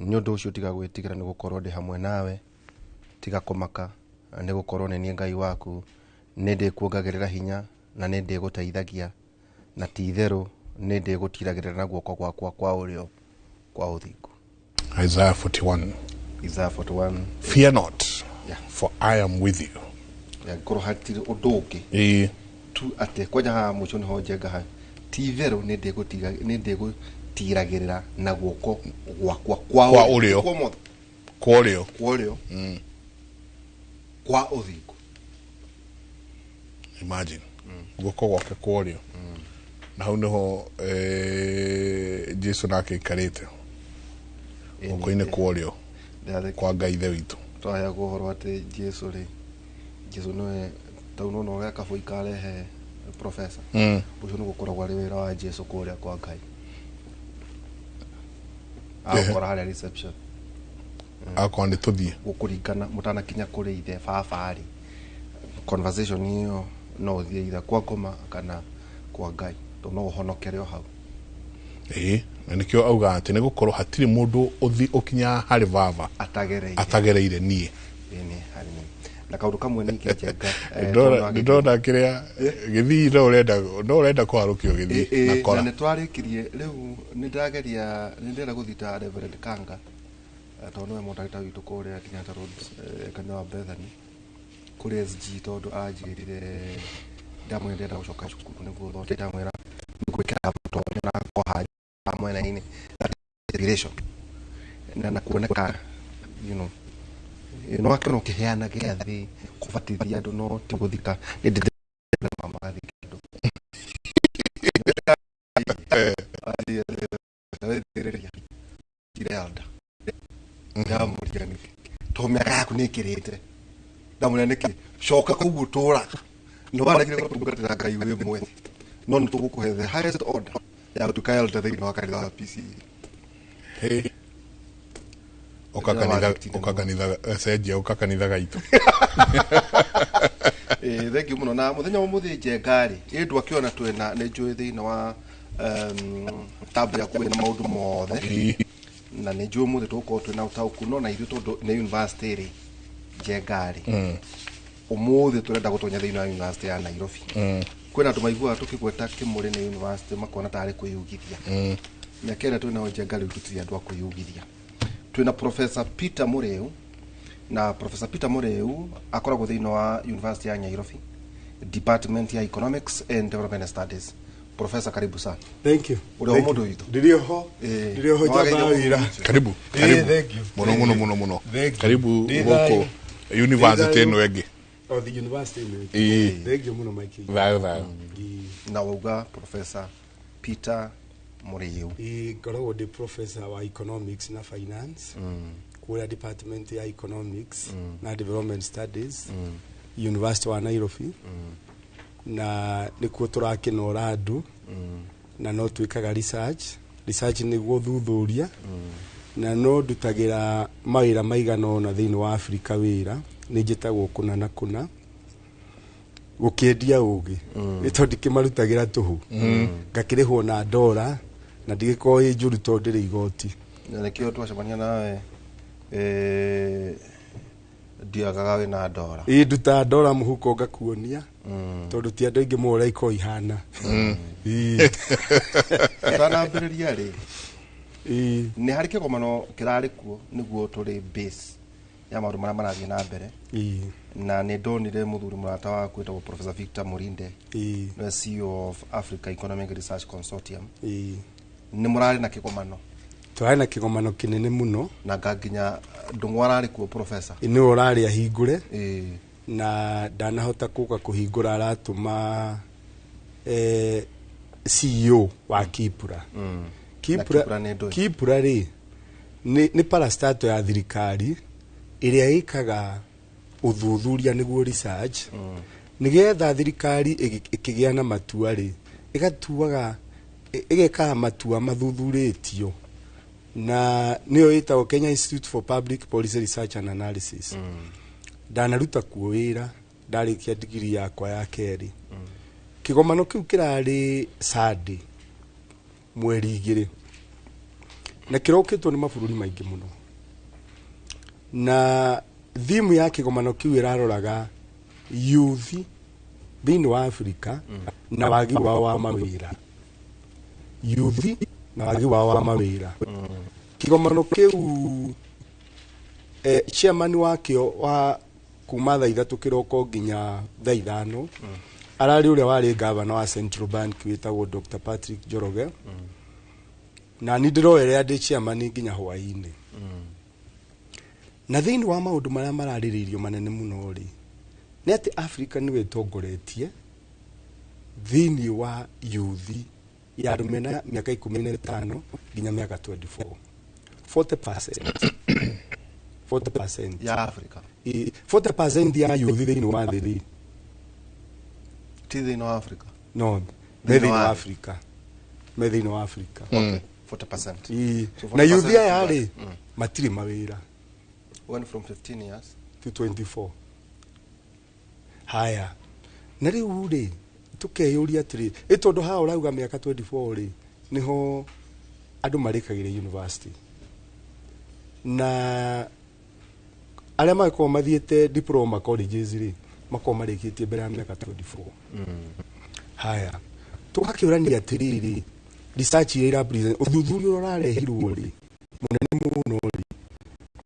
nyondo ucio tiga gwitigira ni gukorwo ndi hamwe nawe tiga kumaka ni gukorwo ni nie Ngai waku ni ndi kuongagirira hinya na ni ndi guteithagia na titheru ni ndi gutiragirira na guoko gwakwa kwa urio kwa uthingu. Isaiah 41. Isaiah 41. Fear not, for I am with you. Ngoro hatiri unduki tu ate kwaja ha mucho ni hojenga ha titheru ni ndi gutiragirira na guoko gwakwa kwa urio kwa uthingu. Imagine guoko gwake kwa urio na hau niho Jesu nake ikarite guoko-ini kwa urio kwa Ngai ithe witu. Twaya guhoro ati Jesu noe tauno no ya kabo ikarehe professor ucio ni gukoragwo ari wira wa Jesu kuria kwa Ngai akora hari reception akwandi tuthie gukuringana mutana kinya kuri ithe babari conversation hiyo no thie ida kwa ngoma kana kwa Ngai to no honokere o hau. Na nikio auga ati ni gukorwo hatiri mundu ukinya hari baba atagereire nie hari na kaundu kamwe ni kijenga ndona kiria githii no urenda kuharukio githii na kora na twarikirie riu ni ndenda guthita Reverend Kanga tondu we mundagita witu kuria Kenyatta Road kana wa Bethany kuri SG tondu ajirire ndamwe ndenda gucoka cukuru niguo thote ndamwira gwikira tondu na kwa mwena ini relation na kuoneka akino kiheana giathi kubatithia andu no ti guthika ndi mama gathika kirelda ndamurigani to miaka yaku nikirite ndamuna niki shoka kugutura no bana kire kutungatira Ngai we mwe no ntugukuhe the highest order ya tukaelda thini wa kanitha PC okakanitha senjia okakanitha gaitu thank you muno na muthenya wa muthinje ngari indu akiona twena ni njui thini wa tab ya kuwe na maundu mothe na ni njui muthi tuko twena utauku no na ithu tondu ni university ri jengari umuthi turenda gutonya thini wa university ya Nairobi kwena tumaigua tukigweta kimuri ni university makona tari kuyugithia nyakera twena wajengari tutia andu akuyugithia. Twina Professor Peter Mureu na Professor Peter Mureu akoragwo thini wa University ya Nairobi Department ya Economics and Development Studies. Professor, karibu sana. Thank you. Ule modo wito ndio ho jabawira karibu thank you muno karibu huko university eno ege the university thank you muno Mike na wauga Professor Peter Mureu koragwo the professor wa economics na finance kwa department ya economics na development studies University wa Nairobi na nikuo turakinora andu na no twikaga research ni guthuthuria na no ndutagira mawira maigano na thini wa Africa wira ni njitagwo kuna gukiendia ugi ni tondi kimarutagira tuhu ngakirihwo na $1 na ndigiko njuru tondu ri igoti na nikio twacemania nawe ndiagaga we na $1 nduta $1 muhuko ngakuonia tondu ti andu ingi mora iko ihana sana mbiriria ri ni hari kigomano kirari kuo niguo turi base ya maundu maria marathie na mbere na ni ndonire muthuri murata wa kwitwa Professor Victor Murinde no CEO of Africa Economic Research Consortium ni murari na kigomano twari na kigomano kinene muno na ngaginya ndungwarari kuo professor ni urari ahingure na ndanahota kuka kuhingura aratuma CEO wa Kipura Kipura ri ni parastato ya thirikari iria ikaga uthuthuria niguo research nigetha thirikari ikigia na matua ri igatuaga igeka matua mathuthuritio na niyo itagwo Kenya Institute for Public Policy Research and Analysis ndanaruta kuwira ndarikia degree yakwa ya keri kigomano kiu kirari Sunday mweri 2 na kirokitwo ni mabũrũri maingĩ mũno, na thimu ya kĩgomano kĩu ĩraroraga youth thĩinĩ wa Africa na wagi wao wa mawĩra, youth na wagi wao wa mawĩra. Kĩgomano kĩu chairman wakĩo wa kuma thaa 3 kĩroko nginya thaa 5 ararĩ ũrĩa warĩ governor wa Central Bank wĩtagwo Dr. Patrick Njoroge, na nĩ ndĩroerera ndĩ chairman nginya hwaĩ-inĩ. Na thĩinĩ wa maũndũ marĩa mararĩrĩirio manene mũno rĩ, nĩ atĩ Africa nĩwe ĩtongoretie thĩinĩ wa youth ya andũ mena mĩaka 15 nginya mĩaka 24, 40% ya Africa, 40% ya youth thĩinĩ wa thĩ rĩ, ti thĩinĩ wa Africa, no thĩinĩ wa Africa, thĩinĩ wa Africa 40%. Na youth aya rĩ matirĩ mawĩra, went from 15 years to 24. Haya, na rĩu rĩ tukeyũria atĩrĩ, tondũ haha ũrauga mĩaka 24 rĩ niho andũ marĩkagĩra university, na arĩa makorwo mathiĩte diploma colleges rĩ makorwo marĩkĩtie mbere ya mĩaka 24. Haya, tũgakĩũrania atĩrĩrĩ, research iria irapresent ũthuthuria ũrarehirwo rĩ mũnene mũno rĩ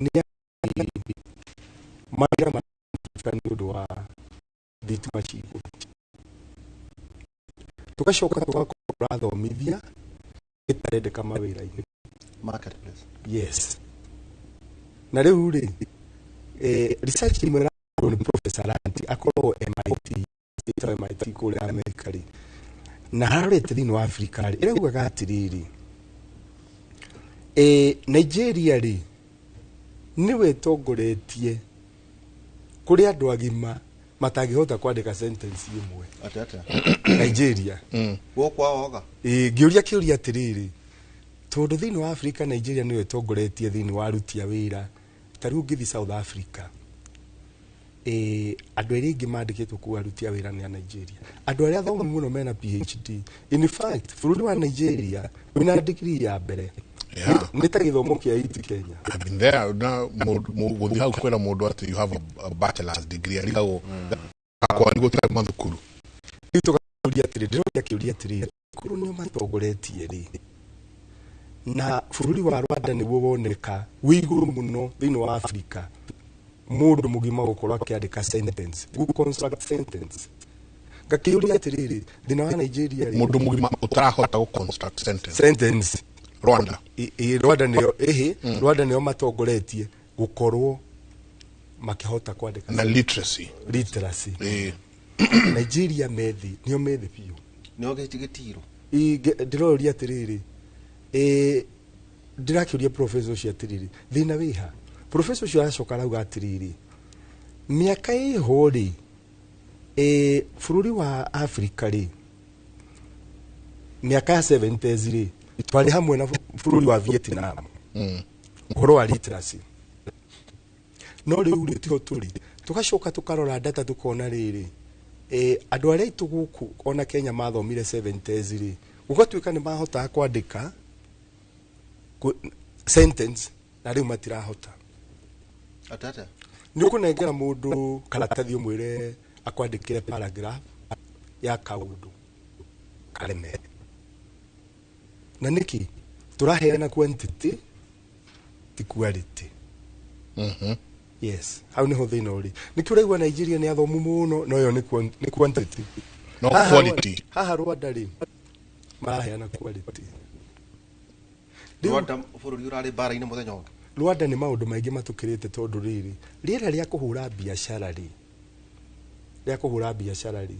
nĩ mawĩra ma nĩ ũndũ wa thitima cigũ. Tugacoka tũgakorwo thomithia ĩtarendeka mawĩra-inĩ, marketplace. Yes. Na rĩu rĩ research imwe ĩrakorwo nĩ Professor Lanti akorwo MIT kũrĩa Amerika rĩ, na harorete thĩinĩ wa Africa rĩ ĩraugaga atĩrĩrĩ, Nigeria rĩ niwe ĩtongoretie kũrĩ andũ agima matangĩhota kwandĩka sentence ĩmwe. Nigeria gũkwaoga ngĩũria kĩũria atĩrĩrĩ, tondũ thĩinĩ wa Africa Nigeria niwe ĩtongoretie thĩinĩ wa aruti a wĩra, ta rĩu ngĩthiĩ South Africa andũ arĩa aingĩ mandĩkĩtwo kuo aruti a wĩra nĩ a Nigeria, andũ arĩa athomu mũno mena PhD. In fact bũrũri wa Nigeria wĩna degree ya mbere nĩ ta gĩthomo kĩa IT Kenya. I've been there na gũthiĩ hau kwĩra mũndũ atĩ you have a bachelor's degree arigagwo kwa nĩ gũtara mathukuru. Rĩu tũgakĩũria atĩrĩ, ndĩroria kĩũria atĩrĩ, kũrũ nĩo matongoretie rĩ, na bũrũri wa Rwanda nĩguo woneka wĩ igũrũ mũno thĩinĩ wa Africa mũndũ mũgima gũkorwo akĩandĩka sentence, construct sentence. Ngakĩũria atĩrĩrĩ, thĩinĩ wa Nigeria rĩ mũndũ mũgima ũtarahota gũ construct sentence Rwanda Rwanda nĩo Rwanda nĩo matongoretie gũkorwo makĩhota kwandĩka na literacy. Nigeria methi nĩo methi biũ, nĩo gĩtigĩtiro. Ndĩroria atĩrĩrĩ, ndĩrakĩũria professor ũcio atĩrĩrĩ, thĩna wĩha. Professor ũcio aracoka arauga atĩrĩrĩ, mĩaka ĩho rĩ bũrũri wa Africa rĩ mĩaka ya 70s rĩ twarĩ hamwe na bũrũri wa Vietnam ũhoro wa literacy. No rĩu rĩ tiho tũrĩ, tũgacoka tũkarora data tũkona rĩrĩ, andũ arĩa aitũ gũkũ ona Kenya mathomire 70s rĩ gũgatuĩka nĩ mahotaga kwandĩka sentence na rĩu matirahota. Nĩ ũkũnengera mũndũ karatathi ũmwĩre akwandĩkĩre paragraph ya kaũndũ kareme. Na nĩkĩ tũraheana quantity ti quality. Yes, hau nĩho thĩna ũrĩ. Nĩkĩ ũraigua Nigeria nĩ athomu mũno, no yo nĩ quantity no quality. Haha Rwanda rĩ maraheana quality. Rwanda bũrũri ũrarĩ mbara-inĩ mũthenya ũngĩ. Rwanda nĩ maũndũ maingĩ matũkĩrĩte tondũ rĩrĩ rĩera rĩa kũhũra biacara rĩ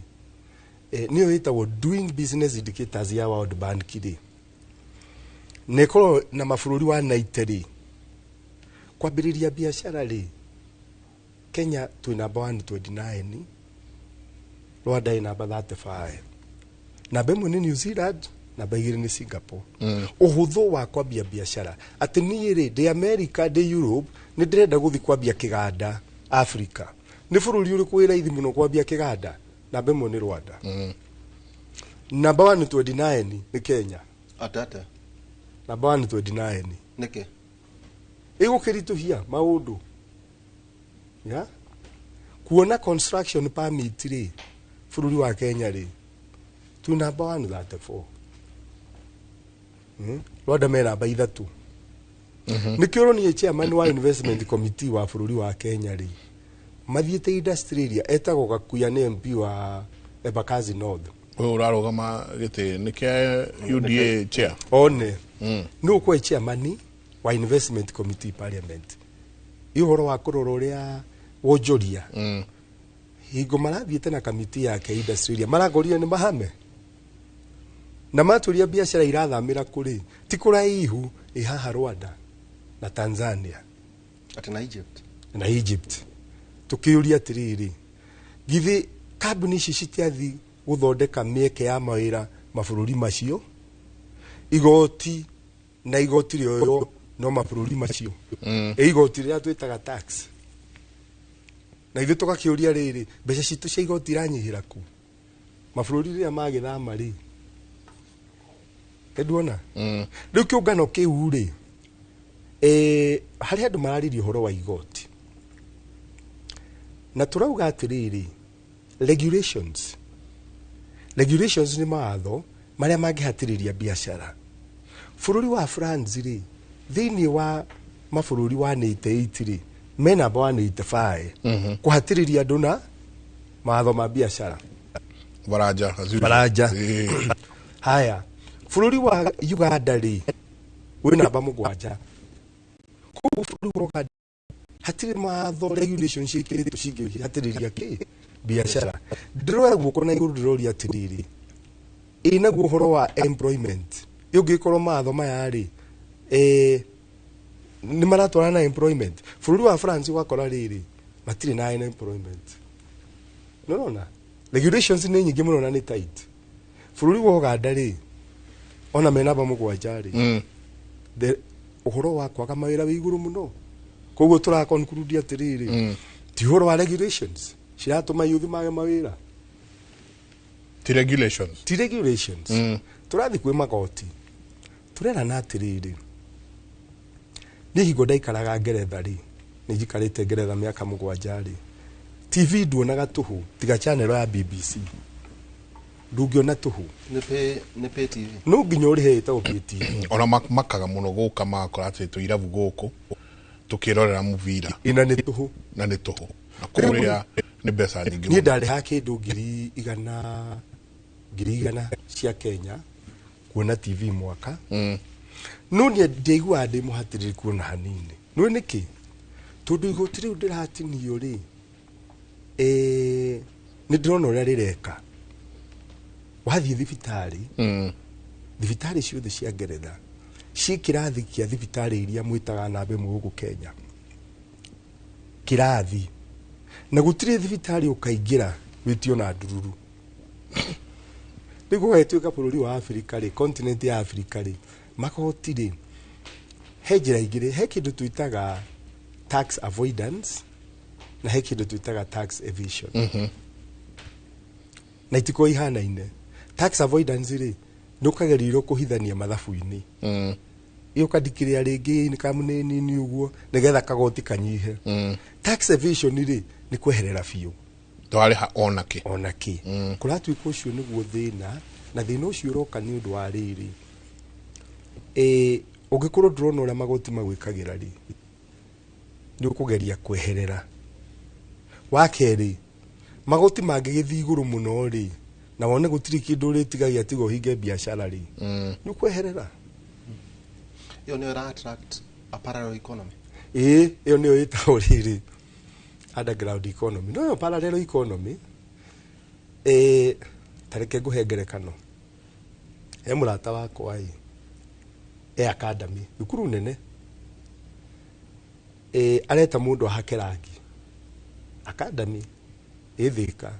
nĩyo ĩtagwo doing business indicators ya World Bank rĩ, nĩkorwo na mabũrũri wa naite rĩ kwambĩrĩria biacara rĩ Kenya twĩ namba 129, Rwanda ĩ namba 35, namba 1 nĩ New Zealand, namba 2 nĩ Singapore. Ũhũthũ wa kwambia biacara atĩ niĩ rĩ ndĩ America ndĩ Europe nĩ ndĩrenda gũthiĩ kwambia kĩganda Africa, nĩ bũrũri ũrĩkũ wĩ raithi mũno kwambia kĩganda? Namba 1 nĩ Rwanda, namba 129 nĩ Kenya, atata namba 129 neke igukirituhia maundu ya kuona construction permit ri bururi wa Kenya ri tu number 134 Rwanda me namba 3 nikio ni chairman wa investment committee wa bururi wa Kenya ri mathiete industry ria etagwo Gakuya ni MP wa Embakasi North urarugama gite nike UDA chair one no kwa chairman wa investment committee parliament ihoro wa kurora uria wonjoria hingo marathiete na committee yake industry ria maragoria ni mahame na maturia biashara irathamira kuri ti kuraihu ihaha Rwanda na Tanzania ati na Egypt tukiuria tiriri githi kambuni ici citiathi guthondeka mieke ya mawira mabururi macio igoti na igoti rioyo no mabururi macio igoti ria twitaga tax na ithu tugakiuria riri mbeca citu cia igoti iranyihira ku mabururi ria magithama ri eduona riu kiungano kiu ri hari andu mararirio horo wa igoti na turauga atiriri regulations ni maatho maria mangihatiriria biashara bururi wa France ri thiini wa mabururi wa 88 ri me namba 185 kuhatiriria andu na maatho ma biashara baraja haya bururi wa Uganda ri we namba 7 ku bururi wa hatiri maatho regulations cikiritwo cingihatiriria ki biashara ndiro guko na iguru ndiroria atiriri ina guhoro wa employment yugikorwo maatho maya ri ni maratwara na employment bururi wa France wakora riri matiri na employment no regulations ni nyingi muno na ni tight bururi wa Uganda ri ona mena ba mugwanja ri the uhoro wa kwaga mawira wi iguru muno koguo tura conclude atiriri ti uhoro wa regulations ciratuma yuthi mage mawira ti regulations turathi kwi magoti turera na atiriri ni higo ndaikaraga Ngeretha ri ni jikarite Ngeretha miaka 7 ri TV nduonaga tuhu tiga channel ya BBC ndungiona tuhu ne pe TV no nginya uri he tawo TV ona makaga muno guka makora ati irabu guku tukirorera muvira ina ni tuhu na ni tuhu akuria ni besa nyingi ni ndari ha kindu ngiri igana cia Kenya kuona TV mwaka no ni ndeigua ndi muhatiriri kuona hanini no niki tondu igoti riu ndiratinio ri ni ndirona uria rireka wathie thibitari thibitari ciothe cia Ngeretha ci kirathi kia thibitari iria mwitaga nambe muguku Kenya kirathi na gutire thibitari ukaingira witio na ndururu rigo gaituika bururi wa Africa ri continent ya Africa ri makoti ri hejira igire he kindu twitaga tax avoidance na he kindu twitaga tax evasion na itiko ihanaine tax avoidance ri nukagerirwo kuhithania mathabu-ini iyo kadikiria ringi ni kamunini ni uguo nigetha kagoti kanyihe tax evasion ri ni kweherera biu twari ha onaki kuratwika ucio niguo thina na thina ucio roka ni undu wa riri ugikorwo drone uria magoti magwikagira ri ni ukugeria kweherera wa keri magoti mangigithi iguru muno ri na wone gutiri kindu ri tigagia tigo hinge biashara ri ni kweherera yo ni attract a parallel economy yo ni ita riri underground economy no yo parallel economy tareke guhengerekano murata wakwa academy thukuru nene areta mundu ahake rangi academy Thika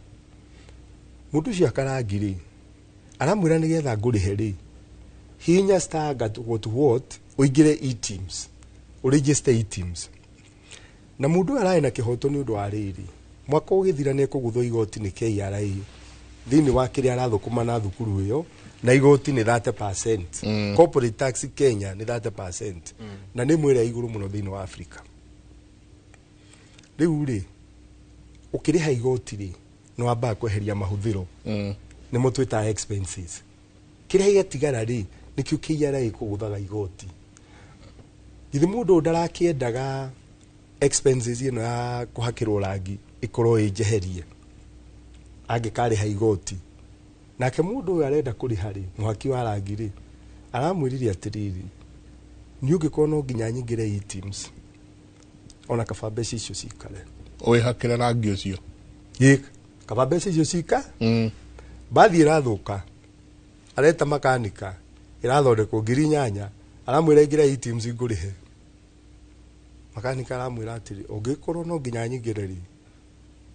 mundu cia karangi ri aramwira nigetha ngurihe ri hinya star what uingire e-teams uregister e-teams na mundu arae na kihoto ni undu wa riri mwaka ugithira ne kugutho igoti ni KRA thini wa kiria arathukuma na thukuru iyo na igoti ni 30%. Corporate tax Kenya ni 30%. Na ni mwire iguru muno thini wa Africa. Riu ri ukiriha igoti ri no amba kweheria mahuthiro. Ni mutwita expenses. Kiria gitigara ri nikio KRA ikuguthaga igoti. Githi mundu ndarakiendaga expenses ino ya kuhakirwo rangi ikorwo injeherie angikariha igoti nake mundu uyu arenda kuriha ri muhaki wa rangi ri aramwiriria atiriri ni ungikona no nginya nyingire teams ona kababeci icio cikare oe hakira rangi ucio yik kababeci icio cika bathi irathuka areta makanika irathondekwo ngiri 8 aramwira ingire teams ngurihe makanika aramwira atiri ungikorwo no nginya nyingire ri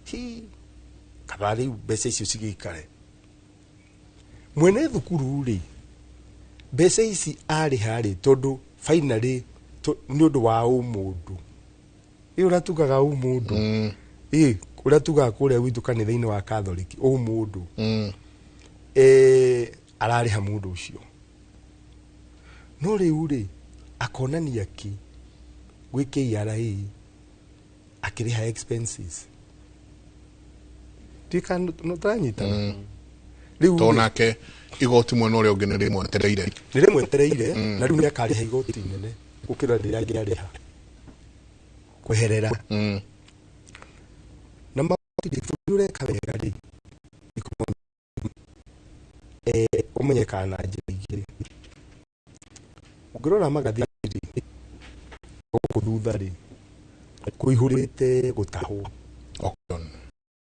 hi kabari mbeca icio cigikare mwene thukuru ri mbeca ici ari hari tondu finally ni undu wa umundu uratugaga umundu uratugaga kuria witu kanitha-ini wa Catholic umundu arariha mundu ucio no riu ri akonania ki gwi KRA akiriha expenses tika no tanyita riu tonake igoti mwena uria ungi nirimwetereire na riu ni akariha igoti nene gukira riria ngiariha kweherera na magoti ureka wega ri umenyekana njira igiri ngirora magathiri gukuthutha ri kuihurite gutahwo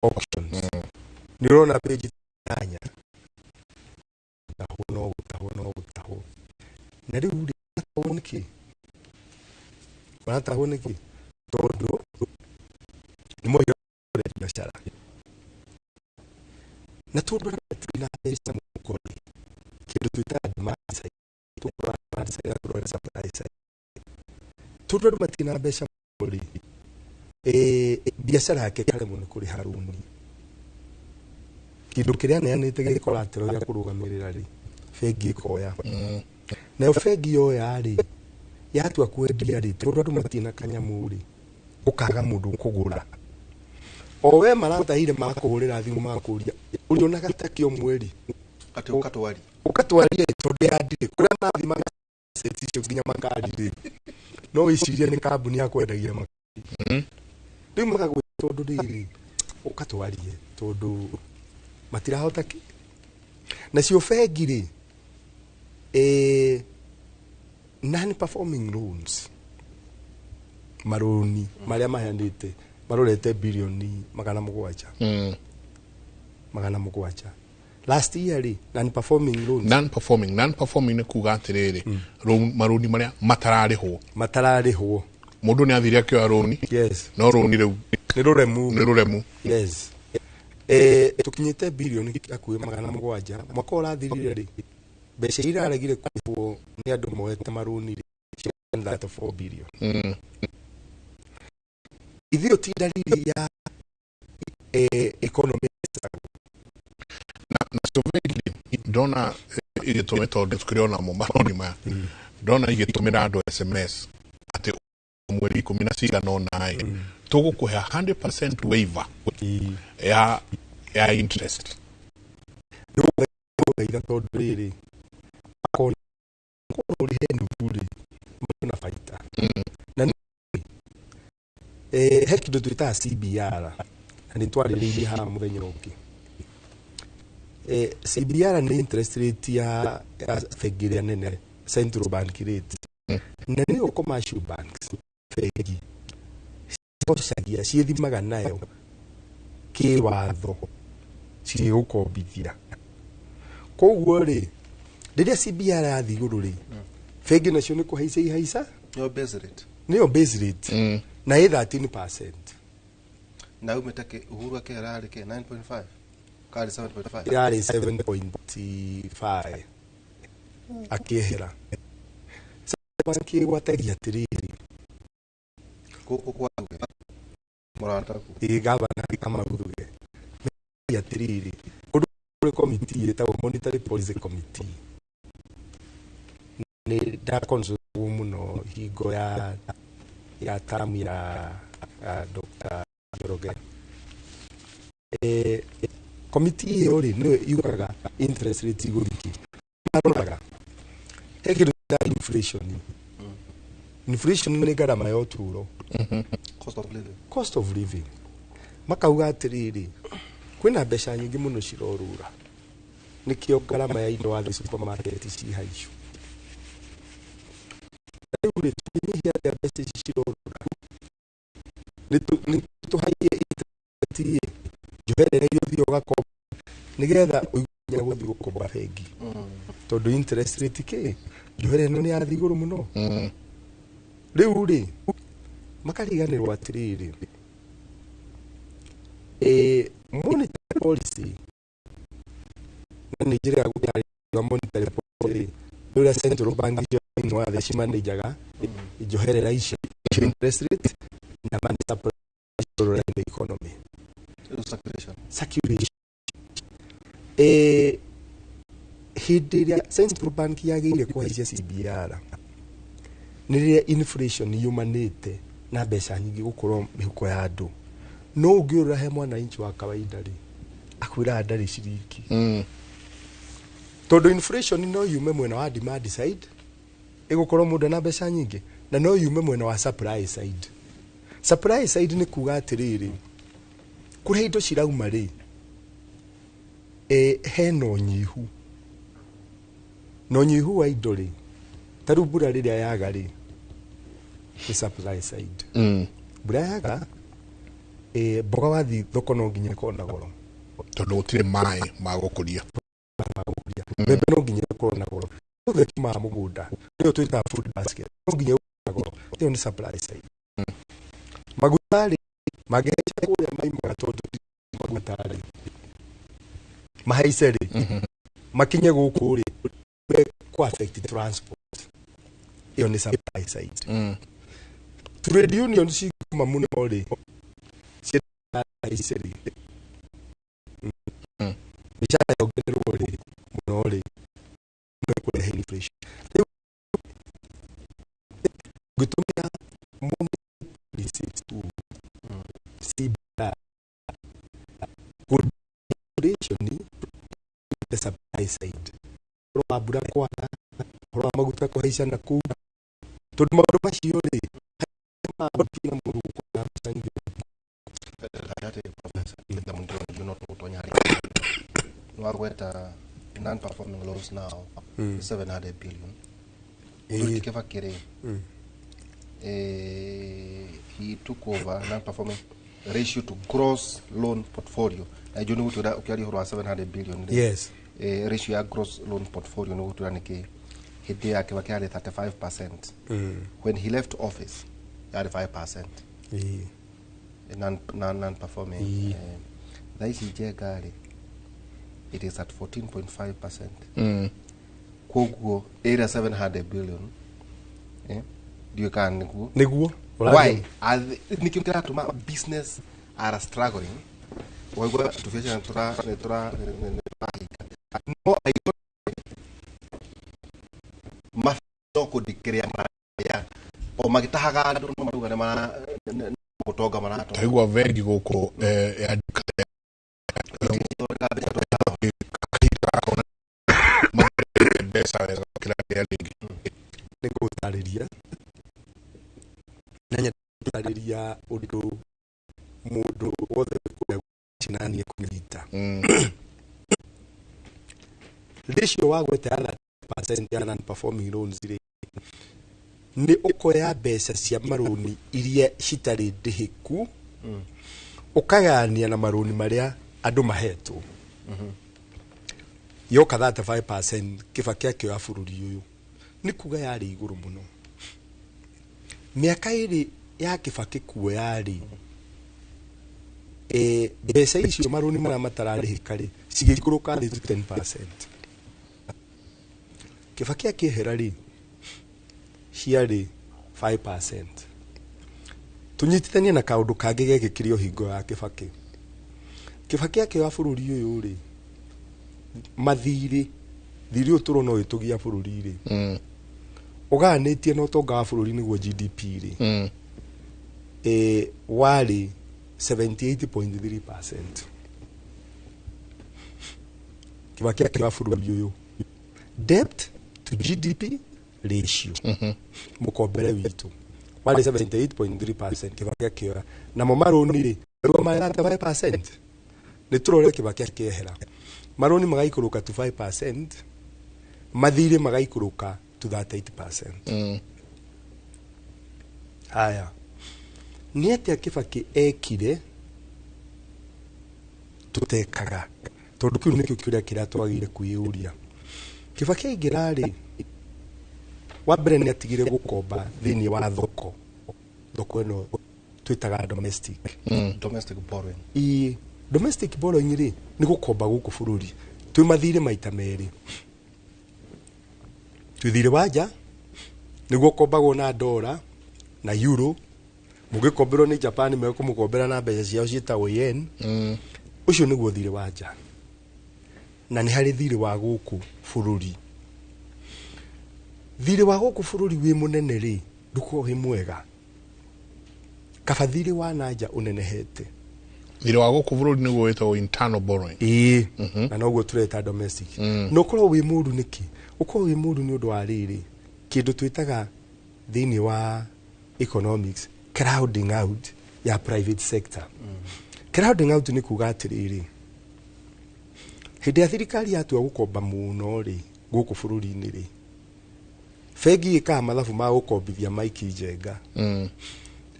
options nirona page 8 gutahwo na riu ri onki wanatahwo niki tondu ni moyo biashara na tondu na pesa mukoni kindu twitaga masa tondu matina mbeca muri biashara yake kare muno kuri Haruni kindu kiria neanite gikoratero ya kurugamirira ri fegi koya na fegi yo yari yatua kwendia ri tondu andu matina kanyamuri ukaga mundu kugura owe maratahire makuhurira thimu makuria uri ona gatakio mweri ati ukatwari tondu yandire kuria nathi masetisho ginya makari ri no wicirie ni kambuni ya kwendagia makari riu makagwe tondu riri ukatwarie tondu matirahota ki na cio fegi ri non performing loans maroni maria mahandite marorete bilioni 700 last year ri non performing loans non performing ne kuga atiriri maroni maria matararihwo mundu ni athire akio aroni yes no roni riu ni ruremu yes tukinyite bilioni akuwe 700 mwaka urathirire ri mbeca iraregire kuhwo ni andu moete maroni ri 4 billion ithio ti dalili ya economy na soveli dona igitume tondu tukiriona mo maroni maya dona igitumira andu SMS ati mweri 16 no nae tugukuhe 100% waiver ya interest ida tondu riri akona uri henuturi na faita na hekido twita CBR ani twariririe ha muthenya uki CBR ni interest rate ya fegire nene central bank rate na ni commercial banks fegi oshagia ciithimaga nayo kiwatho ci gukombithia koguo ri riria CBR yathi iguru ri fegi nacio ni kuhaica no base rate na 13% na umetake Uhuru ake arari ke 9.5 kali 7.5 yari 7.5 akihera banki wategia tiriri koko kwa murata ku igabana kama guruge ya tiriri kuri committee ta monetary policy committee ni da consult muno higo ya tamu ya Dr. Njoroge. Committee yori no yukaga interest rate iguriki maronaga hekiru da inflation ni garama ya uturo cost of living makauga atiriri kwina mbeca nyingi muno cirorura nikio garama ya indo wa supermarket ci haicu riu tunyihia mbeca cirorura ni tuhaie interest johere nä thio gakomba nigetha uinya guthi gukomba bengi tondu interest rate ke johere nä yathi iguru muno riu ri makariganirwo atiriri monetary policy na Nigeria gutari monetary policy ura central bank jo wa the manager johere icio interest rate na man support the economy circulation hindi iria central bank yageire kuhaicia CBR ni riria inflation yumanite na mbeca nyingi gukorwo mihuko ya andu no ungiura he mwana inchi wa kawaida ri akwira ndari ciringi tondu inflation no yume mwena wa demand side igukorwo mundu na mbeca nyingi na no yume mwena wa supply side. Supply side ni kuga atiriri kuri indo cirauma ri heno nyihu no nyihu wa indo ri taru mbura riria yaga ri ni supply side mbura yaga mboga wathi thoko no nginya kona goro tondu gutire mai ma gukuria mbembe no nginya kona goro tuthe kima mugunda niyo twita food basket no nginya kona goro iyo ni supply side magutari magecha kuya maimba tondu magutari mahaiceri makinye guku ri ku affect transport iyo ni supply side trade union si kuma muno ri haiceri bichara yogererwo ri muno ri no ku inflation gutumia receipts tu CBR inflation ni the supply side ro abura kwa ro maguta kwa haisha na ku tondu maundu macio ri kina mundu kwa sangi ate professor ile mundu no tonya hari no agweta non-performing loans now 700 billion ukiva kire he took over non-performing ratio to gross loan portfolio na juni gutura ukiari horo 700 billion yes ratio ya gross loan portfolio no gutura niki hidi yake wakiari 35% when he left office yari 5% non-performing that is gari it is at 14.5%. Koguo area 700 billion. Do you can neguo? Why? Nikimkira tuma business are struggling. Why go to face and tra no I don't ko dikria ya o magitahaga ndu maruga na kutoga marato. Taigwa vengi goko ya negutariria nanya gutariria undu mundu wothe kuya chinani kunyita ratio wa gwete ala percent ya non performing loans ri ni ukoya mbeca cia maruni iria citari ndihiku ukagania na maruni maria andu mahetwo yoka 35% kifakia kio ya bururi uyu ni kuga yari iguru muno miaka iri ya kifaki kuo yari mbeca icio maruni mara matararihikari cigikuruka thi 10%. Kifakia kihera ri ciari 5%. Tunyitithania na kaundu kangi gegikirio hingo ya Kibaki. Kibaki akio wa bururi uyu ri mathiri thiri uturo no itugia bururi ri uganitie no tonga wa bururi niguo GDP ri wari 78.3%. Kibaki kwa bururi uyu debt to GDP ratio mukombere witu wari 78.3%. Kibaki kioya na momaroni ri rwa mara 5%. Niturore Kibaki akehera maroni magaikuruka to 5%, mathiri magaikuruka to 38%. Haya ni atia Kibaki ekire tutekaga tondu kiu nikio kiuria kiratwagire kuiuria. Kibaki aingirari wa mbere ni atigire gukomba thini wa thoko ino twitaga domestic borrowing. Domestic borrowing ri ni gukomba guku bururi twi mathire maita meri. Twithire waja ni gukombagwo na dollar na euro, mugikomberwo ni Japan megukumukombera na mbeca ciao cietagwo yen. Ucio niguo thire waja na ni hari thire wa guku bururi. Thire wa guku bururi wi munene ri nduko hi mwega kaba thire wa naja unenehete. Thire wa guku bururi niguo wetagwo internal borrowing. Na noguo tureta domestic. No korwo wi mundu niki ukorwo wi mundu ni undu wa riri kindu twitaga thini wa economics crowding out ya private sector. Crowding out ni kuga atiriri hindi ya thirikari yatua gukomba muno ri guku bururi-ini ri fegi ika mathabu ma gukombithia Mike Njenga.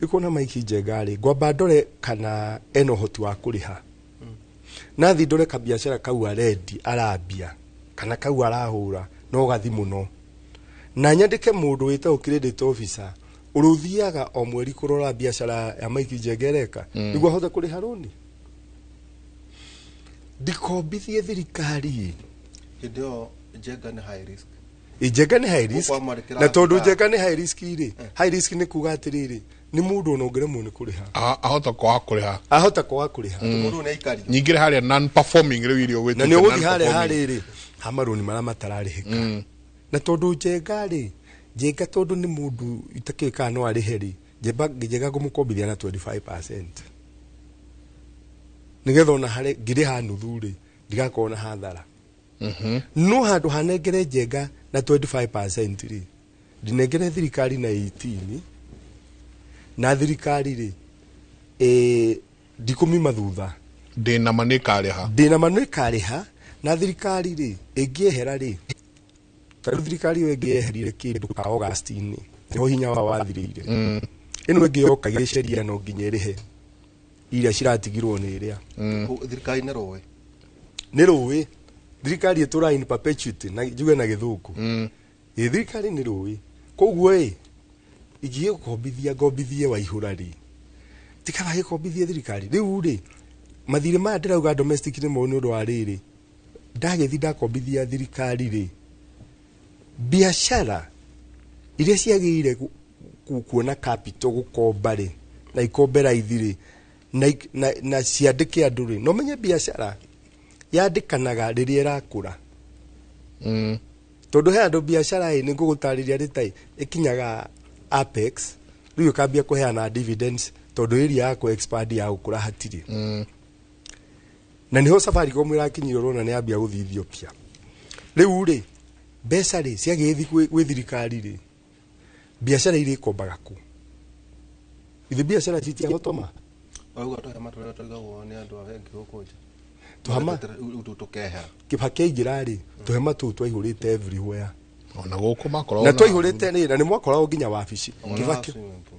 Ikona Mike Njenga ri ngwamba ndore kana eno hoti wa kuriha. Nathi ndore ka biashara kau aredi arabia kana kau arahura no gathi muno. Na nyandike mundu wita credit officer uruthiaga o mweri kurora biashara ya Mike Njenga reka niguo ahote kuriha roni. Ndikombithie thirikari ndio Njenga ni high risk. Njenga ni high risk na tondu Njenga ni high risk ri high risk ni kuga atiriri ni mundu no ngeremwo ni kuriha ahota kwa kuriha mundu ni aikari nyingire haria non performing ri wirio gwete na ni uguthi haria ri hamaroni mara matararihika. Na tondu Njenga ri Njenga tondu ni mundu itakika no ariheri Njenga gumukombithia na 25%. Nigetha ona hare ngire ha nuthu ri ndigakona hathara. No handu hanengere Njenga na 25% ri ndinengere thirikari na 18 na thirikari ri ndikumi mathutha ndina manu ikariha na thirikari ri ingiehera ri tari thirikari yo ingieherire kindu ka August-ini niho hinya wa wathirire. Ino ingioka giceria no nginya irihe iria ciratigirwo ni iria thirikari ni ruwi thirikari itura in perpetuity na juge na githungu. Thirikari ni ruwi koguo igie gukombithia ngombithie wa ihura ri tikaba gikombithie thirikari riu ri mathire ma ndirauga domestic ni mo ni undu wa riri ndagethi ndakombithia thirikari ri biashara iria ciagire kuona capital gukomba ri na ikombera ithiri na ciandike andu ri no menye biashara yandikanaga riria irakura. Tondu he andu biashara ni ngugutariria ritai ikinyaga apex riu kambia kuheana dividends tondu area yako expand ya gukura hatiri. Na niho Safaricom irakinyiro rona ni ambia guthi Ethiopia. Riu ri mbeca ri ciagithi gwi thirikari ri biashara iri ikombaga ku ithi biashara citia gotoma auga to matore togawo ni andu avengi gukunja tuhama tukeha Kibaki aingirari tuhema tu twaihurite everywhere ona guku makoro na twaihurite ni na ni mwakoragwo nginya wabici.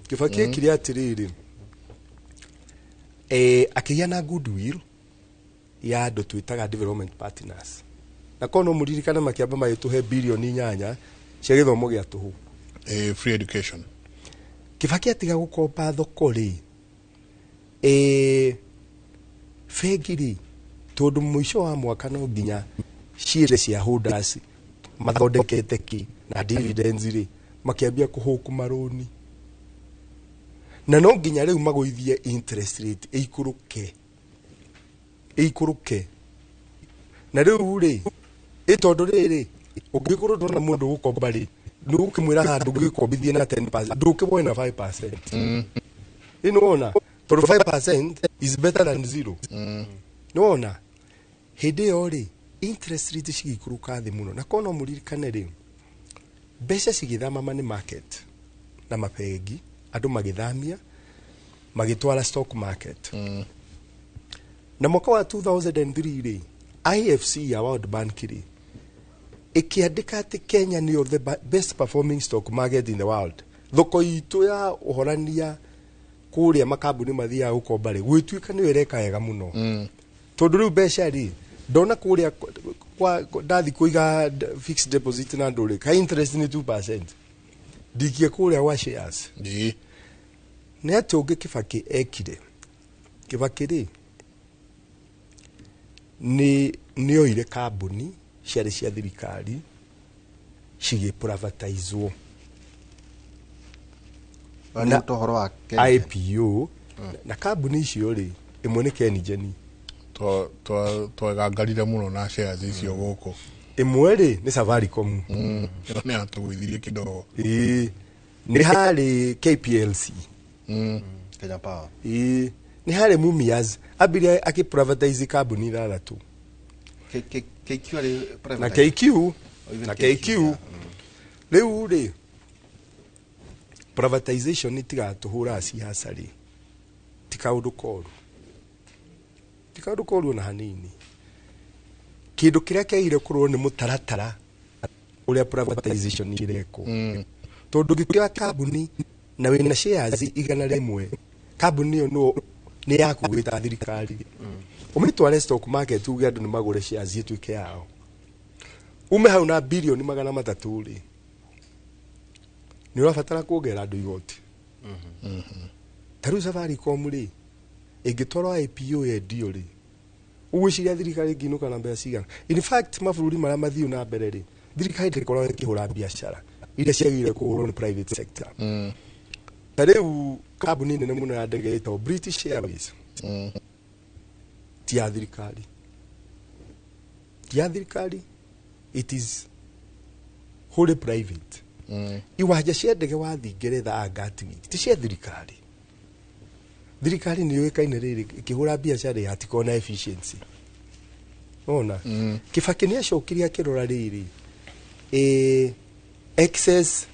Kibaki kiri atiriri akigia na goodwill ya andu twitaga development partners na kono muririkana makiamba maituhe bilioni 8 cia githomo gia tuhu free education. Kibaki atiga gukomba thoko ri fegiri tondu mwisho wa mwaka no nginya ciire cia holders mathondekete ki na dividends ri makiambia kuhuku maroni na no nginya riu magoithie interest rate ikuruke na riu ri itondu riri ungikorwo ndona mundu gukomba ri nukimwira handu ngikombithie na 10% ndukibwe na 5%. Inoona tondu 5% is better than 0. Noona hindi yo ri interest rate cigikuruka thi muno na kono muririkane ri mbeca cigithama money market na mapegi andu magithamia magitwara stock market. Na mwaka wa 2003 ri IFC ya World Bank ri ikiandika ati Kenya niyo the best performing stock market in the world. Thoko itu ya uhorania kuria makambuni mathia gukomba ri gwituika niyo ireka wega muno. Tondu riu mbeca ri ndona kuria kwa ndathi kuiga fixed deposit na nduri ka interest ni 2%. Dikie kuria wa shares. Ni ati ungi Kibaki ekire. Kibaki ri ni oire kambuni ciarĩ cia thirikari cigĩprivatizewo na tohoro wa IPO na kambuni icio rĩ imwe nĩ KenGen twagangarire muno na shares icio gũkũ imwe rĩ nĩ Safaricom nĩ atũgũithirie kidogo nĩ harĩ KPLC Kenya Power nĩ harĩ Mumias ambire akĩprivatize kambuni 6 KQ ari na private KQ na KQ riu ri privatization itigatuhura siasa ri tikaundu koru na hanini kindu kiria kiaire kurwo ni mutaratara uria privatization ireko tondu gikira kambuni na wina shares 100 kambuni yo no ni yakuita thirikari umitware stock market uge andu ni magure shares ituike yao ume hau na bilioni 300 ri ni urabatara kuongera andu igoti taru Safaricom ri ingitwara IPO ya dio ri ugwiciria thirikari nginuka na mbeca cigana. In fact mabũrũri maria mathiu na mbere ri thirikari ndikorwo ikihura biashara iria ciagire kuhurwo ni private sector. Tareu kambuni nene muno ya ndege ito British Airways ti ya thirikari it is wholly private. Iwaja cia ndege wathi Ngeretha Gatwick ti cia thirikari ni yoikaine riri ikihura biashara ya tikona efficiency ona Kibaki ni acokiria kirora riri excess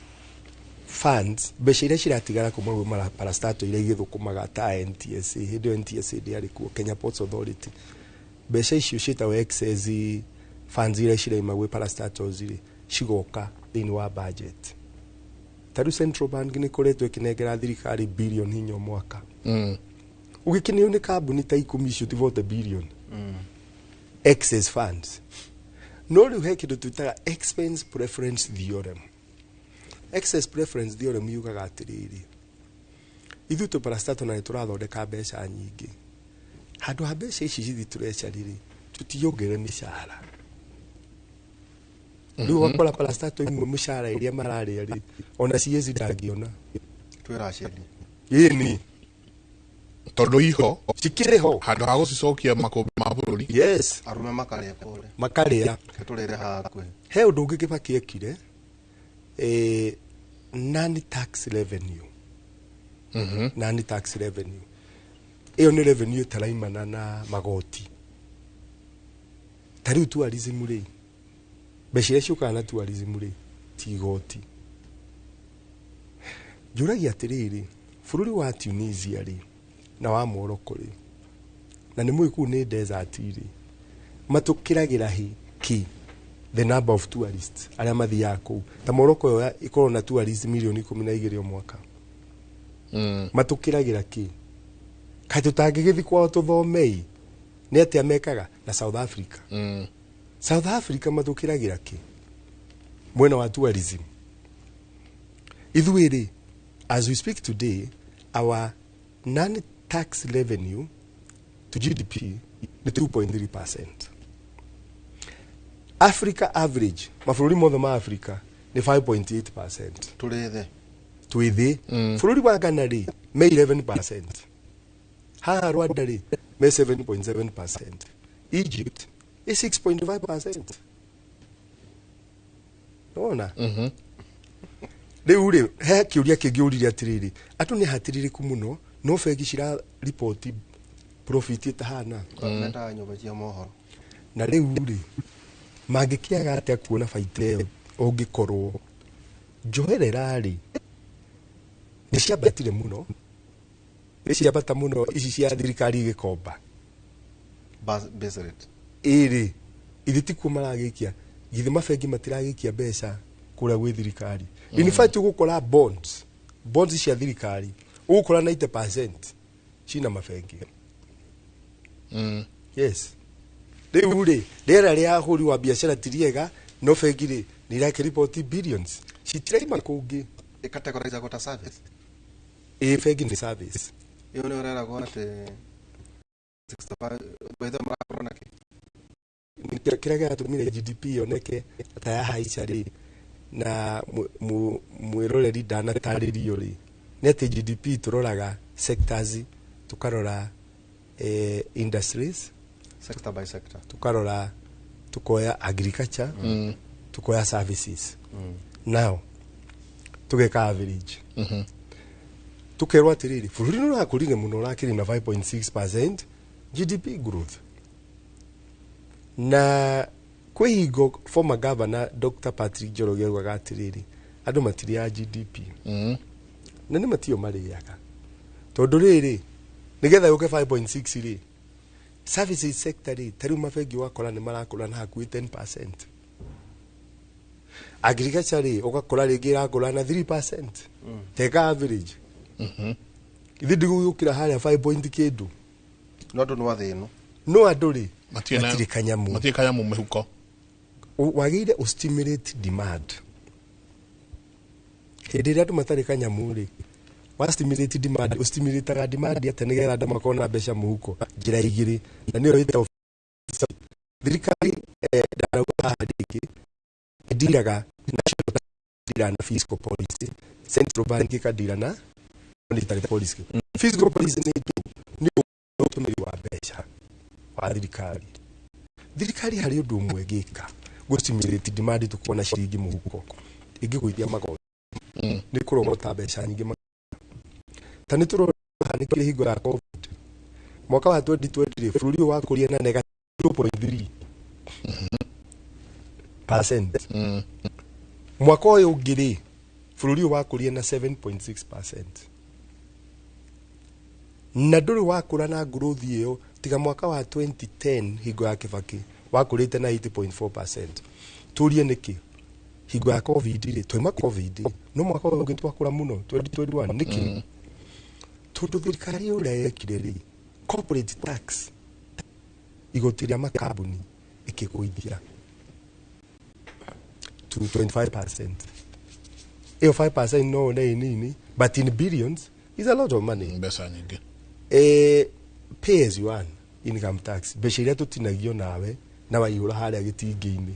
funds mbeca iria ciratigara kuma mara parastato iria igithukumaga ta NTSA hindi NTSA ndiari kuo Kenya Ports Authority mbeca icio citawe excess funds iria ciraima gwe parastato ziri cigoka thini wa budget. Taru Central Bank ni koretwo ikinengera thirikari billion hinyo mwaka ugikinio ni kambuni ta 10 icio tivote billion excess funds no riu he kindu twitaga expense preference theorem. Excess preference theorem yugaga atiriri ithu tu parastato na turathondeka mbeca nyingi handu ha mbeca ici cithi turecariri tutiyongere mishara riu wakora parastato imwe mishara iria marari ari ona ciezi ndangiona twiraceri yini tondu iho cikiriho handu ha gucicokia makombe ma bururi yes arume makaria kore makaria turere hakwe he undu ungi Kibaki ekire non-tax revenue non-tax revenue iyo ni revenue taraimana na magoti tariu tourism ri mbeca iria ciukaga na tourism ri ti igoti. Njuragia atiriri bururi wa Tunisia ri na wa Morocco ri na ni muiku ni desert ri matukiragira ki the number of tourists aria mathiaga kuu ta Morocco yo ikorwo na tourists milioni 12 o mwaka matukiragira ki kai tutangigithi kwao tuthomei ni atia mekaga na South Africa South Africa matukiragira ki mwena wa tourism ithuiri as we speak today our non-tax revenue to GDP ni 2.3%. Africa average mabũrũri mothe ma Africa ni 5.8%. Tuithe bũrũri wa Ghana ri me 11%. Ha Rwanda ri me 7.7%. Egypt ĩ 6.5%. Nona rĩu rĩ he kĩũria kĩngĩ ũrire atĩrĩrĩ andũ nĩ hatirĩrĩku mũno no bengi cira report profit ĩtahana meta nyũmba cia mohoro na rĩu rĩ mangĩkĩaga atĩa kuona baita ĩyo ũngĩkorwo njoherera rĩ nĩ ciambatire mũno nĩ ciambata mũno ici cia thirikari igĩkomba base rate ĩrĩ ithe tikuo maragĩkia githĩ mabengi matiragĩkia mbeca kũrĩa gwĩ thirikari in fact ũgũkora bonds cia thirikari ũgũkora 90% cina mabengi yes rĩu rĩ rĩera rĩa hũri wa biacara ti rĩega no bengi rĩ nĩ irakĩripoti billions citiraima kũngĩ ĩkategorize gota service bengi nĩ service iyo nĩ ũreragwo atĩ 65 wethe marakorwo nakĩ kĩrĩa gĩatũmire GDP yoneke ta yahaica rĩ na mwĩroreri ndanatarĩrio rĩ nĩ atĩ GDP tũroraga sectors tukarora industries sector by sector tukoya agriculture tukoya services now tugeka average tukerwo atĩrĩrĩ bũrũri nĩ ũrakũrire mũno ũrakĩrĩ na 5.6% GDP growth na kwĩ hingo former governor Dr. Patrick Njoroge augaga atĩrĩrĩ andũ matirĩaga GDP na nĩ matio marĩaga tondũ rĩrĩ nĩgetha yũke 5.6 rĩ services sector rĩ tarĩu mabengi wakora nĩ marakũra na hakuhĩ 10%. Agriculture rĩ ũgakora rĩngĩ irakũra na 3%. Teka average ithe ndigũgĩũkĩra harĩa 5 point kĩndũ no andũ nĩ wathĩno no andũ rĩ matirĩ kanyamu mĩhuko wagĩrĩire ustimulate demand hĩndĩ ĩrĩa andũ matarĩ kanyamu rĩ wa stimulate demand ustimulate demand atĩ nĩgetha andũ makona mbeca mũhuko njĩra igĩrĩ na nĩyo ĩtagwo thirikari ndarauga handĩki ndiraga national ndira na fiscal policy central bank ikadira na monetary policy fiscal policy nĩ ũtũmĩri wa mbeca wa thirikari harĩ ũndũ ũmwe gĩka gũstimulate demand tukuona ciringi mũhuko ingĩgũithia magoti nĩ kũrogota mbeca nyingĩ ta nĩ tũrona hanĩkire hingo ya COVID mwaka wa 2020 bũrũri wakũria na negative 2.3%. Mwaka ũyũ ũngĩ bũrũri wakũria na 7.6%. Na ndũrĩ wakũra na growth ĩyo tiga mwaka wa 2010 hingo ya Kibaki wakũrĩte na 80.4%. Turie nĩkĩ hingo ya COVID rĩ twaima COVID no mwaka ũyũ ũngĩ twakũra mũno 2021 nĩkĩ tondũ thirikari ũrĩa yekire rĩ corporate tax igoti rĩa makambuni ikĩgũithia to 25%. Iyo 5% no nini but in billions is a lot of money. Mbeca nyingĩ. Pay as you earn income tax mbeca iria tũtinagio nawe na waihũra harĩa gĩtingĩ-inĩ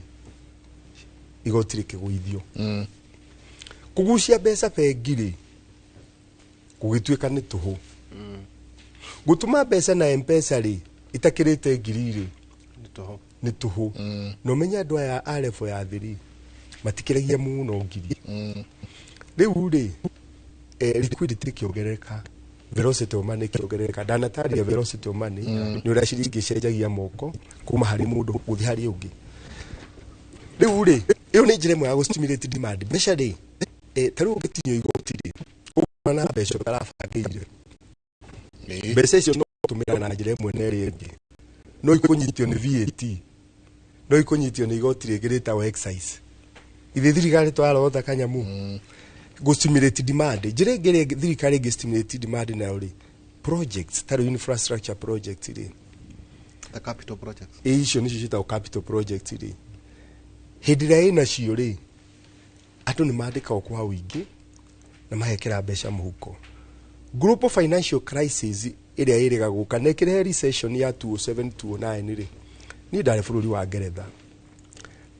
igoti rĩkĩgũithio. Kũgucia mbeca bengi rĩ gũgĩtuĩka nĩ tũhũ. Gũtũma mbeca na M-Pesa rĩ itakĩrĩte ngiri rĩ nĩ tũhũ. No menya andũ aya a level ya thĩ matikĩragia mũno ngiri. Rĩu rĩ liquidity kĩongerereka velocity of money kĩongerereka ndanataria velocity of money nĩ ũrĩa ciringi cenjagia moko kuma harĩ mũndũ gũthiĩ harĩ ũngĩ. Rĩu rĩ ĩyo nĩ njĩra ĩmwe ya gũstimulate demand. Mbeca rĩ tarĩu ũngĩtinio igoti rĩ ũkona na mbeca ũtarabangĩire mbeca icio no ũtũmĩra na njĩra ĩmwe na ĩrĩa ĩngĩ. No ikũnyitio nĩ VAT no ikũnyitio nĩ igoti rĩngĩ rĩtagwo excise. Ithe thirikari twarogota kanyamu gũstimulate demand. Njĩra ĩngĩ thirikari ĩngĩstimulate demand nayo rĩ projects tarĩu infrastructure projects rĩ the capital projects icio nĩcio ciĩtagwo capital projects rĩ hĩndĩ ĩrĩa ĩnacio rĩ andũ nĩ mandĩkagwo kwa ũingĩ na mahekera mbeca mũhuko. Global financial crisis ĩrĩa ĩrĩga gũka na ĩkĩrehe recession ya 2007-2009 rĩ niĩ ndarĩ bũrũri wa Ngeretha.